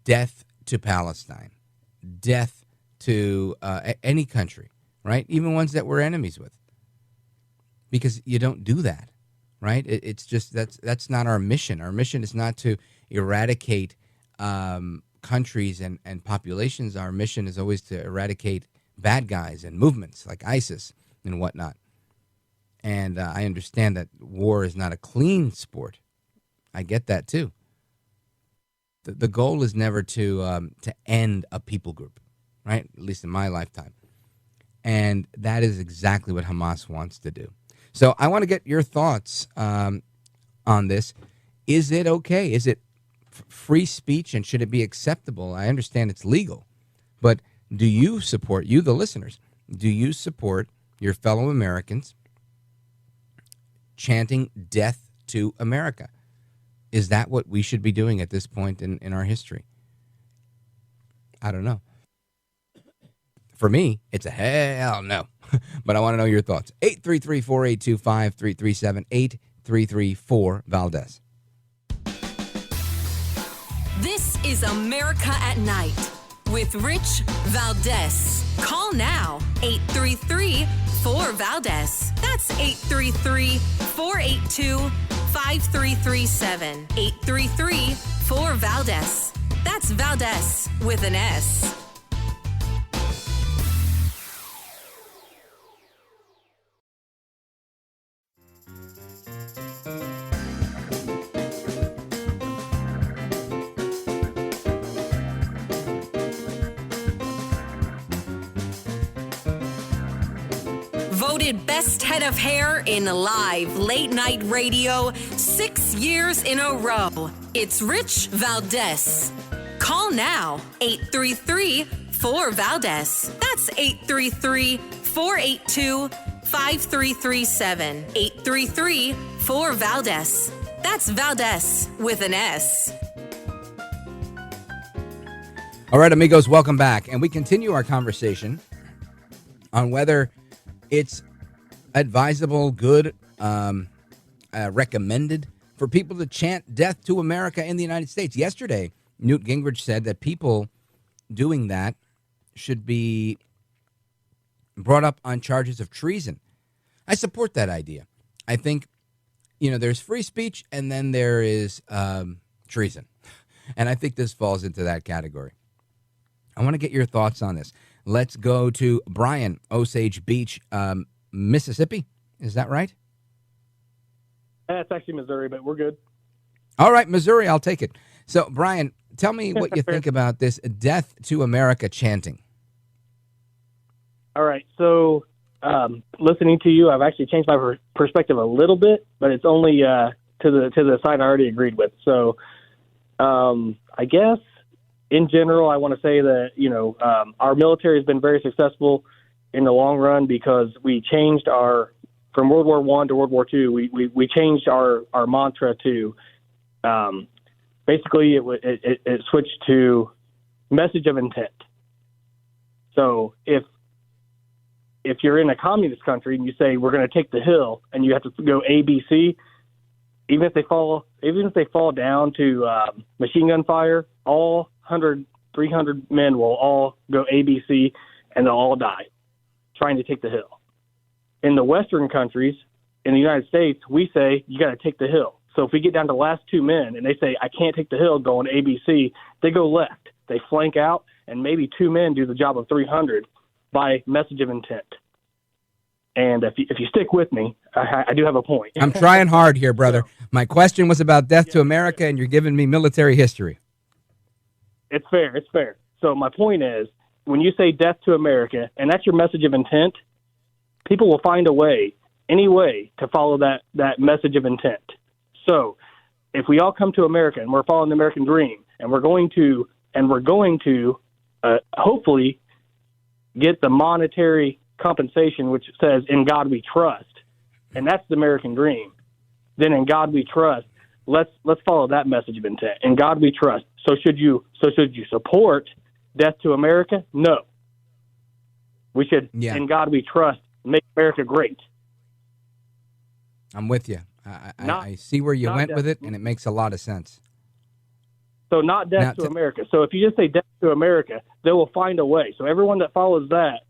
death to Palestine, death to any country, right? Even ones that we're enemies with. Because you don't do that, right? It's just that's not our mission. Our mission is not to eradicate countries and populations. Our mission is always to eradicate bad guys and movements like ISIS and whatnot. And I understand that war is not a clean sport. I get that too. The goal is never to end a people group, right? At least in my lifetime. And that is exactly what Hamas wants to do. So I want to get your thoughts on this. Is it okay? Is it free speech, and should it be acceptable? I understand it's legal, but do you support, you the listeners, do you support your fellow Americans chanting death to America? Is that what we should be doing at this point in our history? I don't know. For me, it's a hell no. But I want to know your thoughts. 833-482-5337, 833-4-VALDEZ. This is America at Night with Rich Valdez. Call now, 833-4-VALDEZ. That's 833-482-5337, 833-4-VALDEZ. That's Valdez with an S. Voted best head of hair in live late night radio 6 years in a row. It's Rich Valdez. Call now, 833-4-VALDEZ. That's 833-482-5337, 833-4-VALDEZ. That's Valdez with an S. All right, amigos, welcome back. And we continue our conversation on whether it's advisable, good, recommended for people to chant death to America in the United States? Yesterday, Newt Gingrich said that people doing that should be brought up on charges of treason. I support that idea. I think, there's free speech and then there is treason. And I think this falls into that category. I want to get your thoughts on this. Let's go to Brian, Osage Beach, Mississippi. Is that right? That's actually Missouri, but we're good. All right, Missouri, I'll take it. So, Brian, tell me what you think about this Death to America chanting. All right, so listening to you, I've actually changed my perspective a little bit, but it's only to the side I already agreed with. So, I guess in general, I want to say that our military has been very successful in the long run because we changed from World War I to World War II. We changed our mantra to basically it switched to message of intent. So if you're in a communist country and you say we're going to take the hill and you have to go ABC, even if they fall down to machine gun fire, all 300 men will all go ABC and they'll all die trying to take the hill. In the Western countries, in the United States, we say you got to take the hill. So if we get down to the last 2 men and they say I can't take the hill going ABC, they go left. They flank out, and maybe 2 men do the job of 300 by message of intent. And if you stick with me, I do have a point. I'm trying hard here, brother. My question was about death to America, and you're giving me military history. It's fair. It's fair. So my point is, when you say death to America, and that's your message of intent, people will find a way, any way, to follow that message of intent. So if we all come to America and we're following the American dream, and we're going to hopefully get the monetary compensation, which says "In God We Trust," and that's the American dream. Then "In God We Trust," let's follow that message of intent. "In God We Trust." So should you support death to America? No. We should. "In God We Trust." Make America great. I'm with you. I see where you went with it, and it makes a lot of sense. So not death to America. So if you just say death to America, they will find a way. So everyone that follows that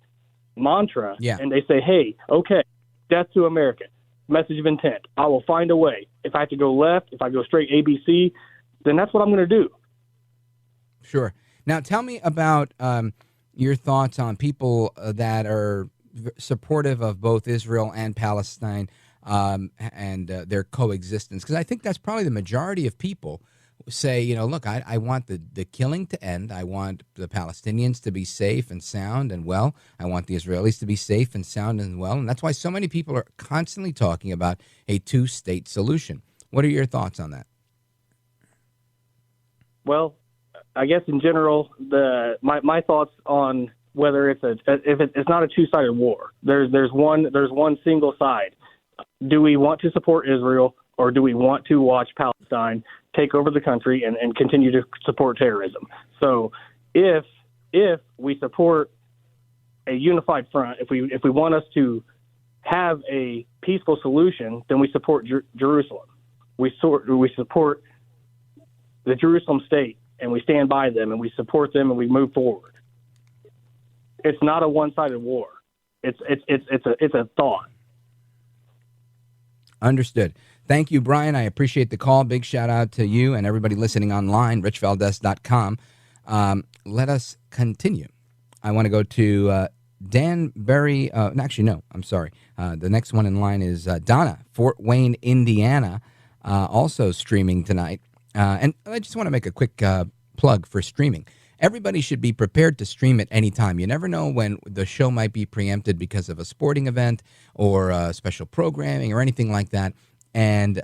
mantra, and they say, hey, okay, death to America, message of intent, I will find a way. If I have to go left, if I go straight ABC, then that's what I'm going to do. Sure. Now tell me about your thoughts on people that are supportive of both Israel and Palestine and their coexistence, because I think that's probably the majority of people say, look, I want the killing to end. I want the Palestinians to be safe and sound and well. I want the Israelis to be safe and sound and well. And that's why so many people are constantly talking about a two-state solution. What are your thoughts on that? Well, I guess in general, my thoughts on whether it's not a two-sided war. There's one single side. Do we want to support Israel, or do we want to watch Palestine take over the country and continue to support terrorism? So if we support a unified front, if we want us to have a peaceful solution, then we support Jerusalem. We support the Jerusalem state, and we stand by them, and we support them, and we move forward. It's not a one-sided war. It's a thought. Understood. Thank you, Brian. I appreciate the call. Big shout out to you and everybody listening online, richvaldez.com. Let us continue. I want to go to Dan Berry. Actually, no, I'm sorry. The next one in line is Donna, Fort Wayne, Indiana, also streaming tonight. And I just want to make a quick plug for streaming. Everybody should be prepared to stream at any time. You never know when the show might be preempted because of a sporting event or special programming or anything like that. And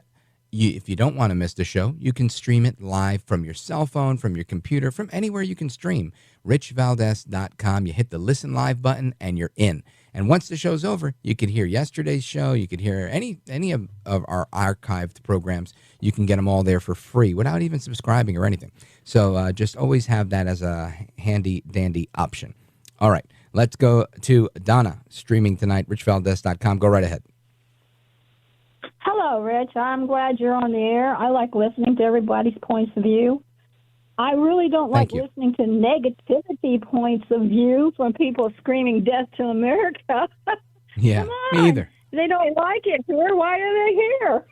if you don't want to miss the show, you can stream it live from your cell phone, from your computer, from anywhere you can stream. richvaldez.com. You hit the listen live button and you're in. And once the show's over, you can hear yesterday's show. You could hear any of our archived programs. You can get them all there for free without even subscribing or anything. So just always have that as a handy-dandy option. All right, let's go to Donna, streaming tonight, richvaldez.com. Go right ahead. Hello, Rich. I'm glad you're on the air. I like listening to everybody's points of view. I really don't like listening to negativity points of view from people screaming death to America. Yeah, Come on. me either. They don't like it here. Why are they here?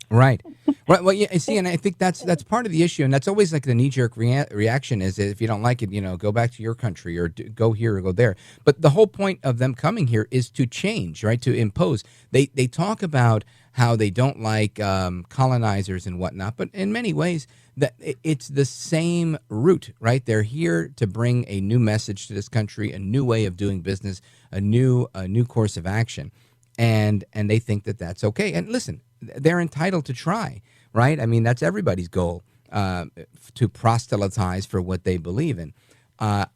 Right. Well, yeah. See, and I think that's part of the issue, and that's always like the knee-jerk reaction is if you don't like it, go back to your country or go here or go there. But the whole point of them coming here is to change, right? To impose. They talk about how they don't like colonizers and whatnot, but in many ways, that it's the same root, right? They're here to bring a new message to this country, a new way of doing business, a new course of action, and they think that that's okay. And listen, they're entitled to try, right? I mean, that's everybody's goal, to proselytize for what they believe in.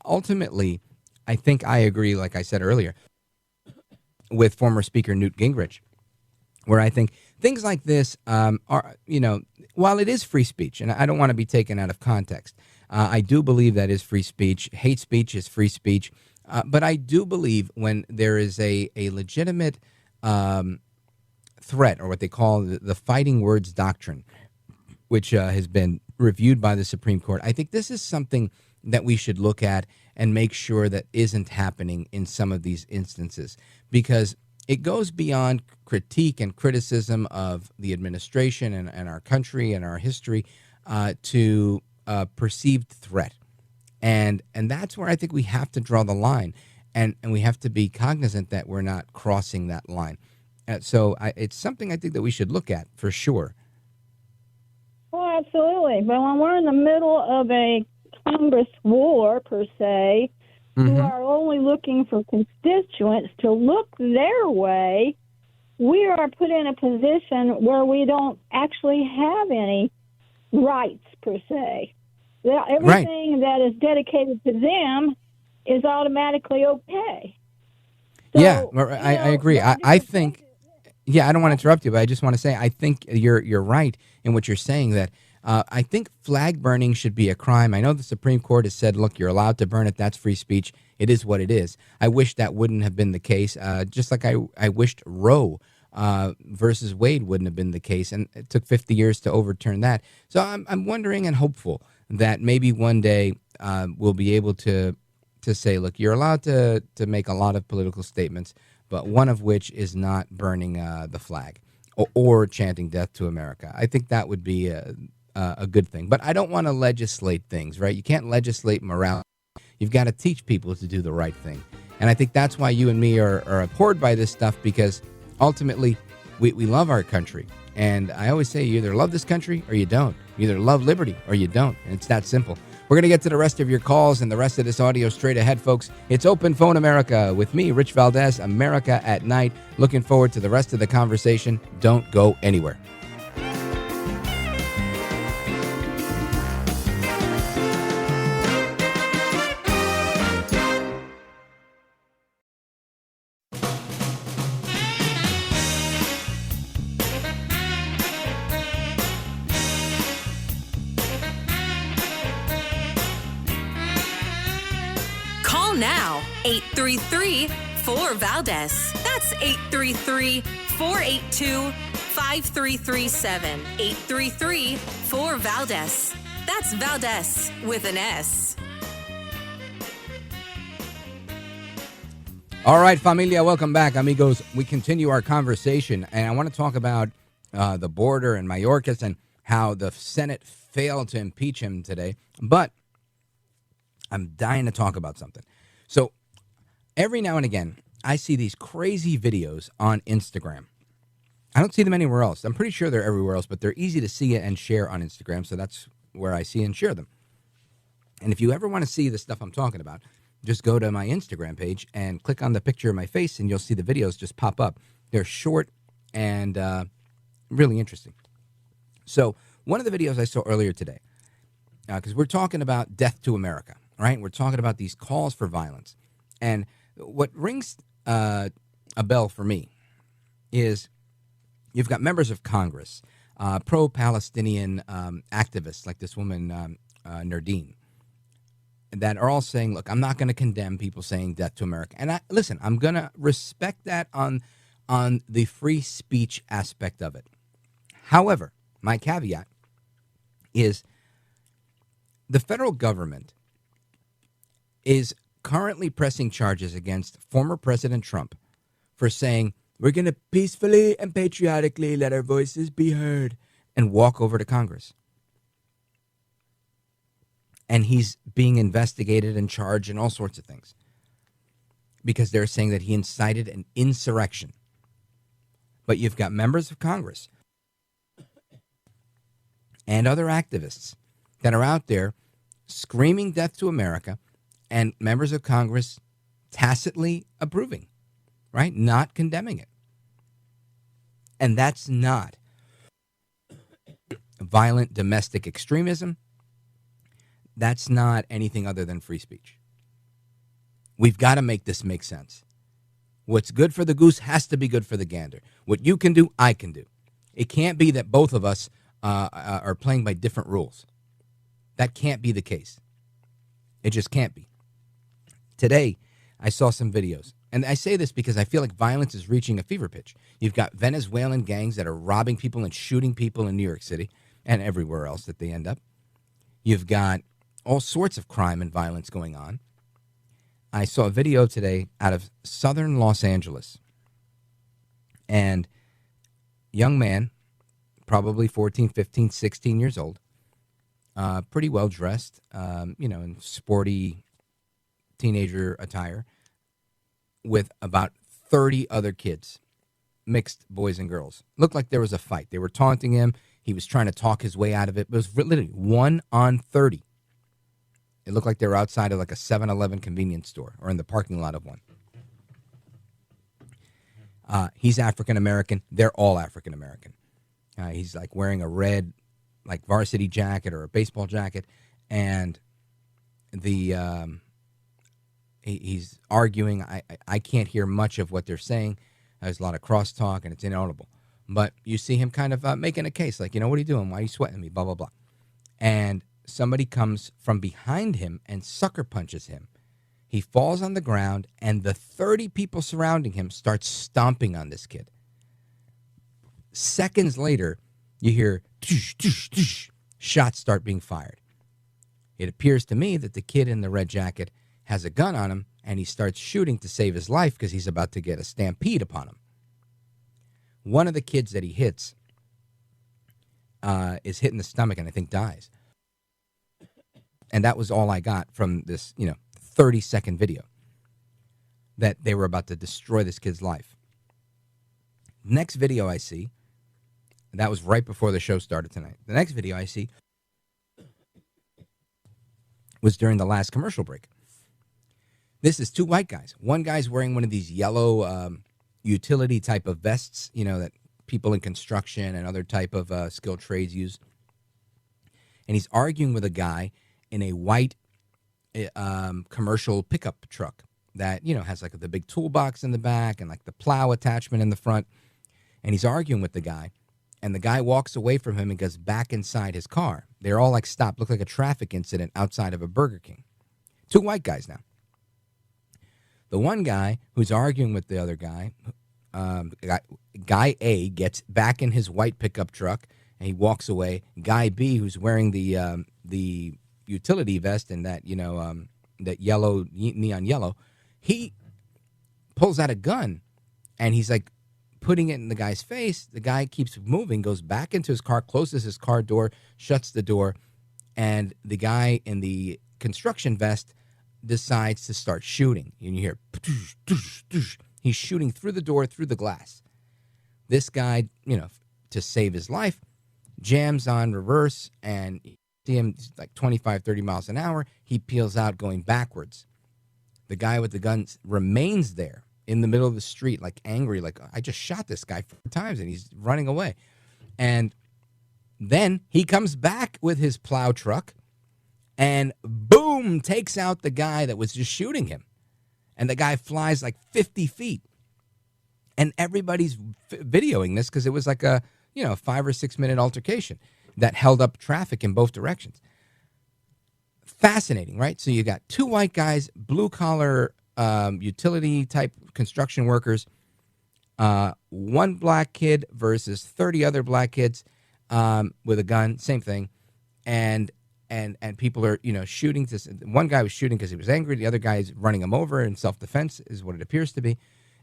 Ultimately, I think I agree, like I said earlier, with former Speaker Newt Gingrich, where I think things like this are, while it is free speech, and I don't want to be taken out of context, I do believe that is free speech. Hate speech is free speech. But I do believe when there is a legitimate threat, or what they call the fighting words doctrine, which has been reviewed by the Supreme Court, I think this is something that we should look at and make sure that isn't happening in some of these instances, because it goes beyond critique and criticism of the administration and our country and our history to perceived threat. And that's where I think we have to draw the line, and we have to be cognizant that we're not crossing that line. So it's something I think that we should look at for sure. Oh, absolutely. But when we're in the middle of a Congress war, per se, who are only looking for constituents to look their way, we are put in a position where we don't actually have any rights, per se. Everything that is dedicated to them is automatically okay. So, yeah, I agree. I think, I don't want to interrupt you, but I just want to say I think you're right in what you're saying, that I think flag burning should be a crime. I know the Supreme Court has said, look, you're allowed to burn it. That's free speech. It is what it is. I wish that wouldn't have been the case, just like I wished Roe versus Wade wouldn't have been the case, and it took 50 years to overturn that. So I'm wondering and hopeful that maybe one day we'll be able to say, look, you're allowed to make a lot of political statements, but one of which is not burning the flag or chanting death to America. I think that would be a good thing. But I don't want to legislate things, right? You can't legislate morality. You've got to teach people to do the right thing. And I think that's why you and me are abhorred by this stuff, because ultimately we love our country. And I always say, you either love this country or you don't. You either love liberty or you don't. And it's that simple. We're going to get to the rest of your calls and the rest of this audio straight ahead, folks. It's Open Phone America with me, Rich Valdez, America at Night. Looking forward to the rest of the conversation. Don't go anywhere. Call now, 833-4-VALDEZ. That's 833-482-5337. 833-4-VALDEZ. That's Valdez with an S. All right, familia, welcome back, amigos. We continue our conversation, and I want to talk about the border and Mayorkas and how the Senate failed to impeach him today. But I'm dying to talk about something. So every now and again, I see these crazy videos on Instagram. I don't see them anywhere else. I'm pretty sure they're everywhere else, but they're easy to see and share on Instagram, so that's where I see and share them. And if you ever want to see the stuff I'm talking about, just go to my Instagram page and click on the picture of my face, and you'll see the videos just pop up. They're short and really interesting. So one of the videos I saw earlier today, because we're talking about death to America, right? We're talking about these calls for violence. And what rings a bell for me is you've got members of Congress, pro-Palestinian activists like this woman, Nardine, that are all saying, look, I'm not going to condemn people saying death to America. And listen, I'm going to respect that on on the free speech aspect of it. However, my caveat is the federal government is currently pressing charges against former President Trump for saying, we're going to peacefully and patriotically let our voices be heard, and walk over to Congress. And he's being investigated and charged and all sorts of things because they're saying that he incited an insurrection. But you've got members of Congress and other activists that are out there screaming death to America, and members of Congress tacitly approving, right? Not condemning it. And that's not violent domestic extremism. That's not anything other than free speech. We've got to make this make sense. What's good for the goose has to be good for the gander. What you can do, I can do. It can't be that both of us are playing by different rules. That can't be the case. It just can't be. Today, I saw some videos. And I say this because I feel like violence is reaching a fever pitch. You've got Venezuelan gangs that are robbing people and shooting people in New York City and everywhere else that they end up. You've got all sorts of crime and violence going on. I saw a video today out of southern Los Angeles. And young man, probably 14, 15, 16 years old, pretty well dressed, in sporty teenager attire, with about 30 other kids, mixed boys and girls. Looked like there was a fight. They were taunting him. He was trying to talk his way out of it. It was literally 1 on 30. It looked like they were outside of like a 7-Eleven convenience store or in the parking lot of one. He's African-American. They're all African-American. He's like wearing a red like varsity jacket or a baseball jacket, and he's arguing. I can't hear much of what they're saying. There's a lot of crosstalk, and it's inaudible. But you see him kind of making a case, like, what are you doing? Why are you sweating me? Blah, blah, blah. And somebody comes from behind him and sucker punches him. He falls on the ground, and the 30 people surrounding him start stomping on this kid. Seconds later, you hear toosh, toosh, toosh, shots start being fired. It appears to me that the kid in the red jacket has a gun on him, and he starts shooting to save his life because he's about to get a stampede upon him. One of the kids that he hits is hit in the stomach and I think dies. And that was all I got from this, 30-second video that they were about to destroy this kid's life. Next video I see, that was right before the show started tonight. The next video I see was during the last commercial break. This is 2 white guys. One guy's wearing one of these yellow utility type of vests, that people in construction and other type of skilled trades use. And he's arguing with a guy in a white commercial pickup truck that, has like the big toolbox in the back and like the plow attachment in the front. And he's arguing with the guy. And the guy walks away from him and goes back inside his car. They're all like stopped. Look like a traffic incident outside of a Burger King. 2 white guys now. The one guy who's arguing with the other guy, guy A gets back in his white pickup truck and he walks away. Guy B, who's wearing the utility vest and that that yellow neon yellow, he pulls out a gun and he's like putting it in the guy's face. The guy keeps moving, goes back into his car, closes his car door, shuts the door, and the guy in the construction vest decides to start shooting. And you hear, doosh, doosh, doosh. He's shooting through the door, through the glass. This guy, to save his life, jams on reverse, and you see him like 25, 30 miles an hour. He peels out going backwards. The guy with the gun remains there in the middle of the street, like angry, like, I just shot this guy 4 times, and he's running away. And then he comes back with his plow truck, and boom, takes out the guy that was just shooting him. And the guy flies like 50 feet. And everybody's videoing this because it was like a, 5 or 6 minute altercation that held up traffic in both directions. Fascinating, right? So you got 2 white guys, blue collar, utility type construction workers, One black kid versus 30 other black kids with a gun, same thing. And people are, shooting. One guy was shooting because he was angry. The other guy is running him over in self-defense is what it appears to be.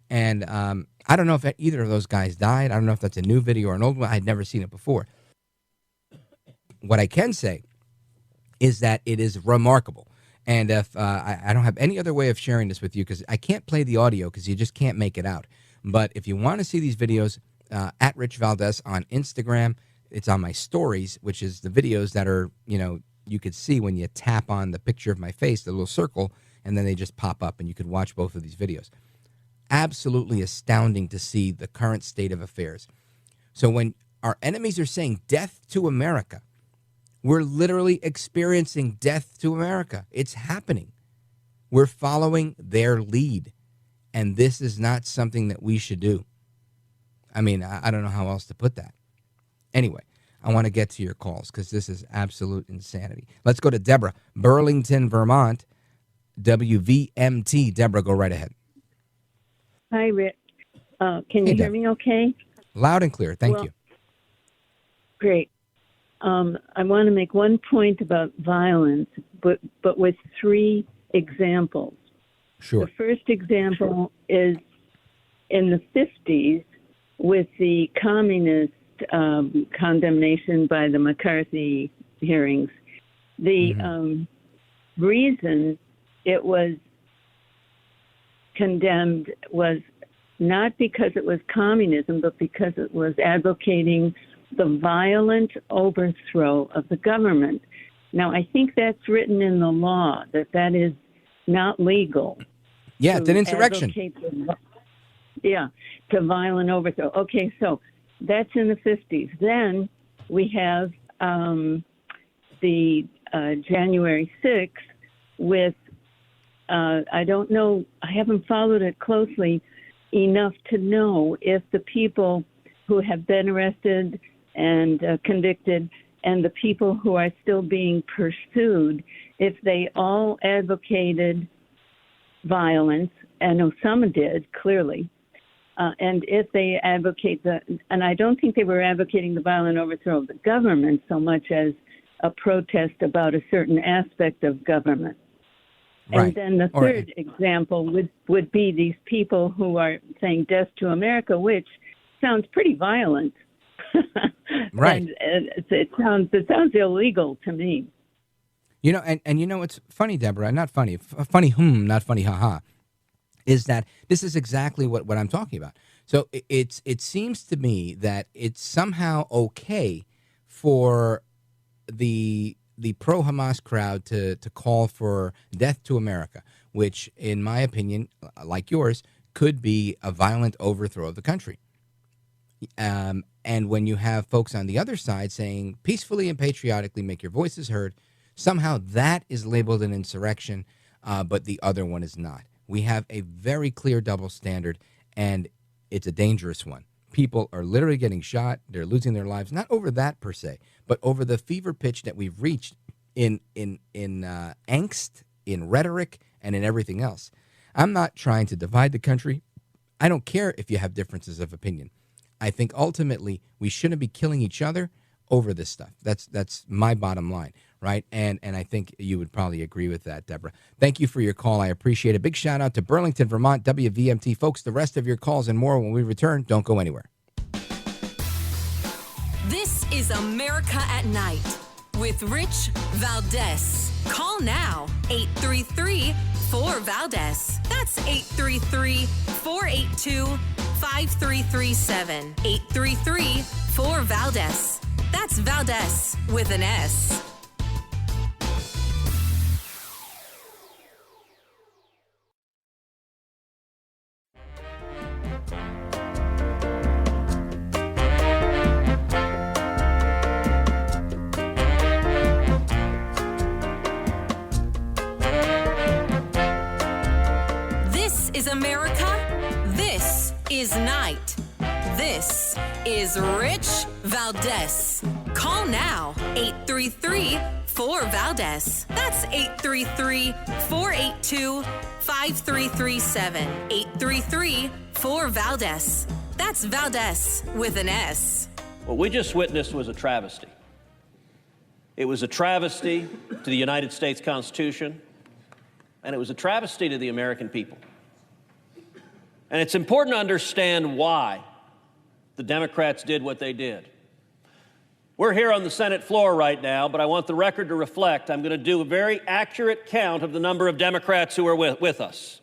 And I don't know if either of those guys died. I don't know if that's a new video or an old one. I'd never seen it before. What I can say is that it is remarkable. And if I don't have any other way of sharing this with you because I can't play the audio because you just can't make it out. But if you want to see these videos, at Rich Valdez on Instagram, it's on my stories, which is the videos that are, you could see when you tap on the picture of my face, the little circle, and then they just pop up and you could watch both of these videos. Absolutely astounding to see the current state of affairs. So when our enemies are saying death to America, we're literally experiencing death to America. It's happening. We're following their lead. And this is not something that we should do. I mean, I don't know how else to put that. Anyway, I want to get to your calls because this is absolute insanity. Let's go to Deborah, Burlington, Vermont, WVMT. Deborah, go right ahead. Hi, Rick. Can you hear me okay? Loud and clear. Thank you. Great. I want to make one point about violence, but with three examples. Sure. The first example is in the 50s with the communist condemnation by the McCarthy hearings. The reason it was condemned was not because it was communism, but because it was advocating the violent overthrow of the government. Now, I think that's written in the law, that is not legal. Yeah, it's an insurrection. To violent overthrow. Okay, so that's in the 50s. Then we have the January 6th with, I don't know, I haven't followed it closely enough to know if the people who have been arrested and convicted and the people who are still being pursued, if they all advocated violence, and Osama did, clearly, and if they advocate and I don't think they were advocating the violent overthrow of the government so much as a protest about a certain aspect of government. Right. And then the third example would be these people who are saying death to America, which sounds pretty violent. Right. And it sounds illegal to me. And it's funny, Deborah, not funny, not funny, haha, is that this is exactly what I'm talking about. So it seems to me that it's somehow okay for the pro-Hamas crowd to call for death to America, which, in my opinion, like yours, could be a violent overthrow of the country. And when you have folks on the other side saying peacefully and patriotically make your voices heard, somehow that is labeled an insurrection, but the other one is not. We have a very clear double standard, and it's a dangerous one. People are literally getting shot. They're losing their lives, not over that per se, but over the fever pitch that we've reached in angst, in rhetoric, and in everything else. I'm not trying to divide the country. I don't care if you have differences of opinion. I think ultimately we shouldn't be killing each other over this stuff. That's my bottom line, right? And I think you would probably agree with that, Deborah. Thank you for your call. I appreciate it. Big shout out to Burlington, Vermont, WVMT. Folks, the rest of your calls and more when we return. Don't go anywhere. This is America at Night with Rich Valdez. Call now, 833-4VALDEZ. That's 833-482-5337. 833-4VALDEZ. That's Valdez with an S. This is America. This is Night. This is Rich Valdez. Call now, 833-4VALDEZ. That's 833-482-5337. 833-4VALDEZ. That's Valdez with an S. What we just witnessed was a travesty. It was a travesty to the United States Constitution, and it was a travesty to the American people. And it's important to understand why the Democrats did what they did. We're here on the Senate floor right now, but I want the record to reflect I'm going to do a very accurate count of the number of Democrats who are with us.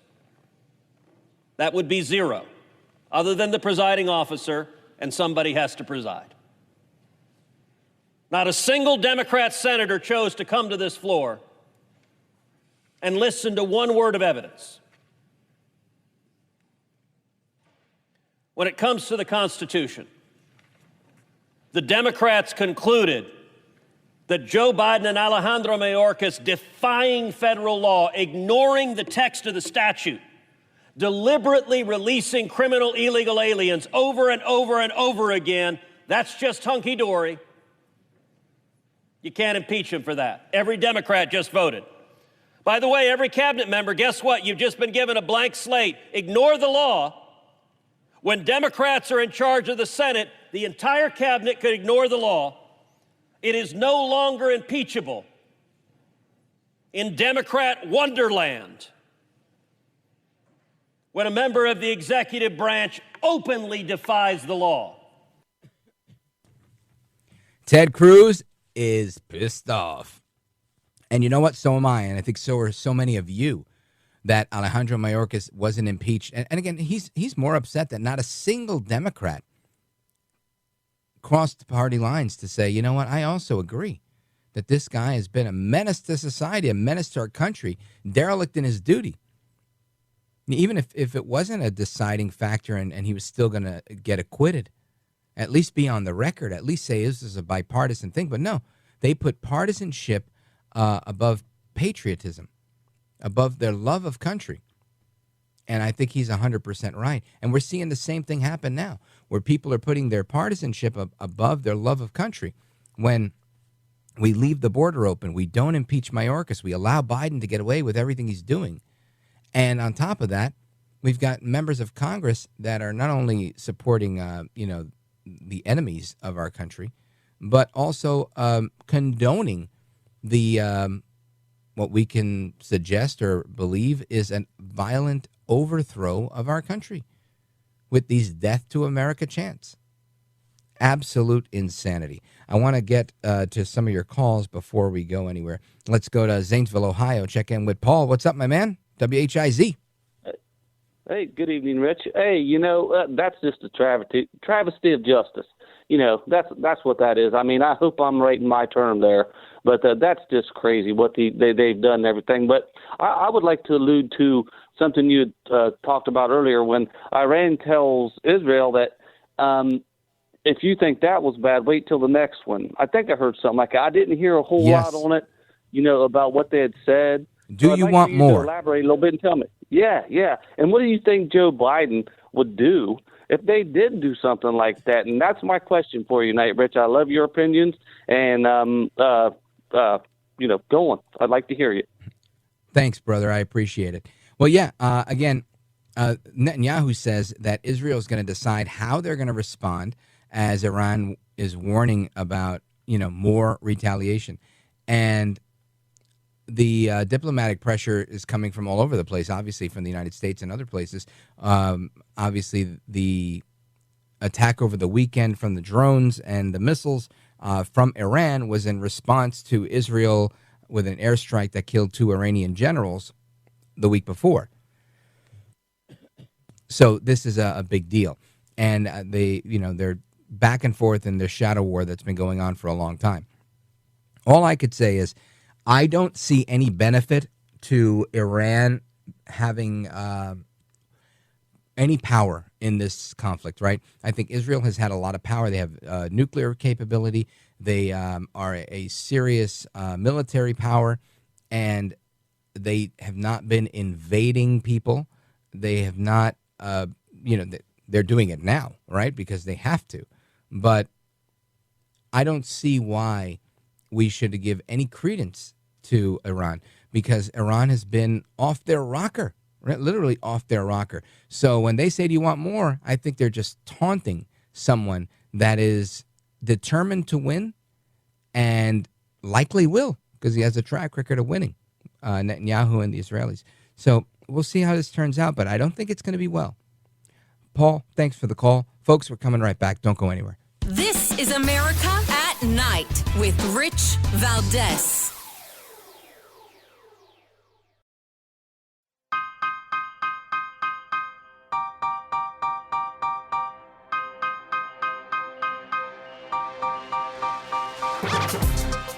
That would be 0, other than the presiding officer, and somebody has to preside. Not a single Democrat senator chose to come to this floor and listen to one word of evidence. When it comes to the Constitution, the Democrats concluded that Joe Biden and Alejandro Mayorkas defying federal law, ignoring the text of the statute, deliberately releasing criminal illegal aliens over and over and over again, that's just hunky-dory. You can't impeach him for that. Every Democrat just voted. By the way, every cabinet member, guess what? You've just been given a blank slate. Ignore the law. When Democrats are in charge of the Senate, the entire cabinet could ignore the law. It is no longer impeachable. In Democrat wonderland, when a member of the executive branch openly defies the law. Ted Cruz is pissed off. And you know what? So am I. And I think so are so many of you, that Alejandro Mayorkas wasn't impeached. And again, he's more upset that not a single Democrat crossed party lines to say, you know what, I also agree that this guy has been a menace to society, a menace to our country, derelict in his duty. Even if it wasn't a deciding factor and he was still going to get acquitted, at least be on the record, at least say this is a bipartisan thing. But no, they put partisanship above patriotism, above their love of country. And I think he's 100% right. And we're seeing the same thing happen now, where people are putting their partisanship above their love of country. When we leave the border open, we don't impeach Mayorkas, we allow Biden to get away with everything he's doing. And on top of that, we've got members of Congress that are not only supporting, the enemies of our country, but also condoning the what we can suggest or believe is a violent overthrow of our country with these death to America chants. Absolute insanity. I want to get to some of your calls before we go anywhere. Let's go to Zanesville, Ohio. Check in with Paul. What's up, my man? WHIZ. Hey, good evening, Rich. Hey, that's just a travesty of justice. That's what that is. I mean, I hope I'm right in my term there, but that's just crazy what they've done and everything. But I would like to allude to something you talked about earlier when Iran tells Israel that if you think that was bad, wait till the next one. I think I heard something like that. I didn't hear a whole lot on it, about what they had said. Do you want more? To elaborate a little bit and tell me. Yeah. And what do you think Joe Biden would do if they did do something like that? And that's my question for you tonight, Rich. I love your opinions, and go on. I'd like to hear you. Thanks, brother. I appreciate it. Well, again, Netanyahu says that Israel is going to decide how they're going to respond as Iran is warning about, more retaliation. And the diplomatic pressure is coming from all over the place, obviously from the United States and other places. Obviously, the attack over the weekend from the drones and the missiles from Iran was in response to Israel with an airstrike that killed 2 Iranian generals the week before. So this is a big deal. And they're back and forth in their shadow war that's been going on for a long time. All I could say is, I don't see any benefit to Iran having any power in this conflict, right? I think Israel has had a lot of power. They have nuclear capability. They are a serious military power, and they have not been invading people. They have not, they're doing it now, right? Because they have to. But I don't see why we should give any credence to Iran, because Iran has been off their rocker right? Literally off their rocker. So when they say, do you want more? I think they're just taunting someone that is determined to win and likely will, because he has a track record of winning, Netanyahu and the Israelis. So we'll see how this turns out, but I don't think it's going to be well. Paul, thanks for the call. Folks, we're coming right back. Don't go anywhere. This is America at Night with Rich Valdez.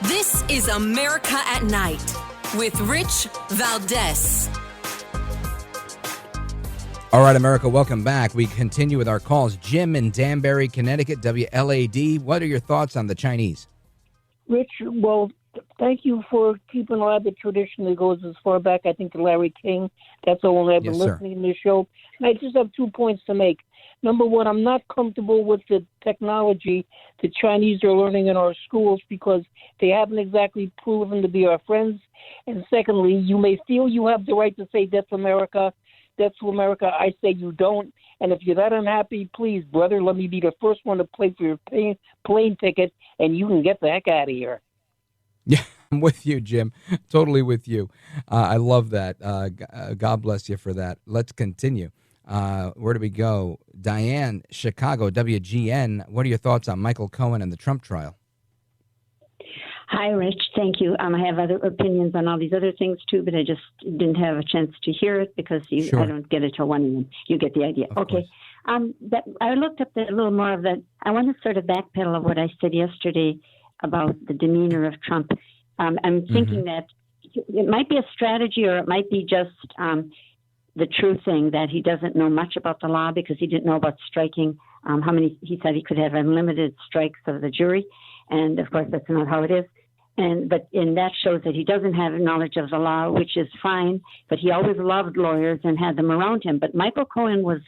This is America at Night with Rich Valdez. All right, America, welcome back. We continue with our calls. Jim in Danbury, Connecticut, WLAD. What are your thoughts on the Chinese? Rich, well, thank you for keeping alive the tradition that goes as far back, I think, to Larry King. That's all I've been listening to this show. I just have 2 points to make. Number one, I'm not comfortable with the technology the Chinese are learning in our schools because they haven't exactly proven to be our friends. And secondly, you may feel you have the right to say that's America. That's to America. I say you don't. And if you're that unhappy, please, brother, let me be the first one to pay for your plane ticket, and you can get the heck out of here. Yeah, I'm with you, Jim. Totally with you. I love that. God bless you for that. Let's continue. Where do we go? Diane, Chicago, WGN. What are your thoughts on Michael Cohen and the Trump trial? Hi, Rich. Thank you. I have other opinions on all these other things, too, but I just didn't have a chance to hear it because I don't get it till 1 a.m. You get the idea. Okay. I looked up a little more of that. I want to sort of backpedal of what I said yesterday about the demeanor of Trump. I'm thinking that it might be a strategy or it might be just the true thing that he doesn't know much about the law because he didn't know about striking. He said he could have unlimited strikes of the jury. And, of course, that's not how it is. But that shows that he doesn't have knowledge of the law, which is fine. But he always loved lawyers and had them around him. But Michael Cohen was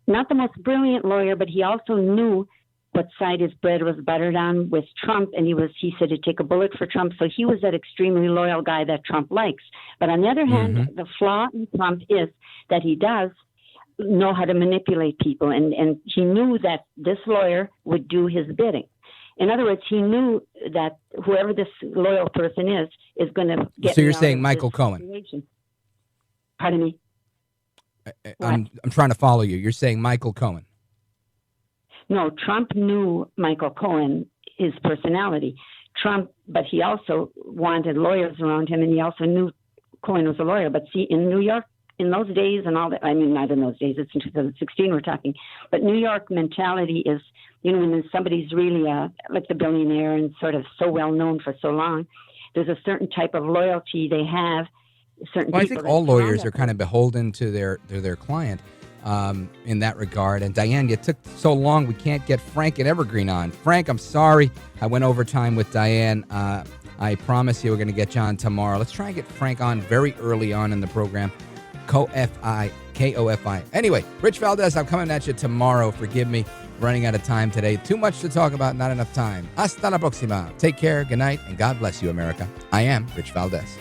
not the most brilliant lawyer, but he also knew what side his bread was buttered on with Trump. And he said he'd take a bullet for Trump. So he was that extremely loyal guy that Trump likes. But on the other hand, the flaw in Trump is that he does know how to manipulate people. And he knew that this lawyer would do his bidding. In other words, he knew that whoever this loyal person is going to get. So you're saying Michael Cohen? Situation. Pardon me? I'm trying to follow you. You're saying Michael Cohen? No, Trump knew Michael Cohen, his personality. But he also wanted lawyers around him, and he also knew Cohen was a lawyer. But see, in New York, in those days and all that, I mean, not in those days, it's in 2016 we're talking, but New York mentality is, when somebody's really like the billionaire and sort of so well known for so long, there's a certain type of loyalty they have. Well, I think all lawyers are kind of beholden to their client in that regard. And Diane, you took so long, we can't get Frank and Evergreen on. Frank, I'm sorry. I went overtime with Diane. I promise you we're going to get you on tomorrow. Let's try and get Frank on very early on in the program. K-O-F-I. Anyway, Rich Valdez, I'm coming at you tomorrow. Forgive me, running out of time today. Too much to talk about, not enough time. Hasta la próxima. Take care, good night, and God bless you, America. I am Rich Valdez.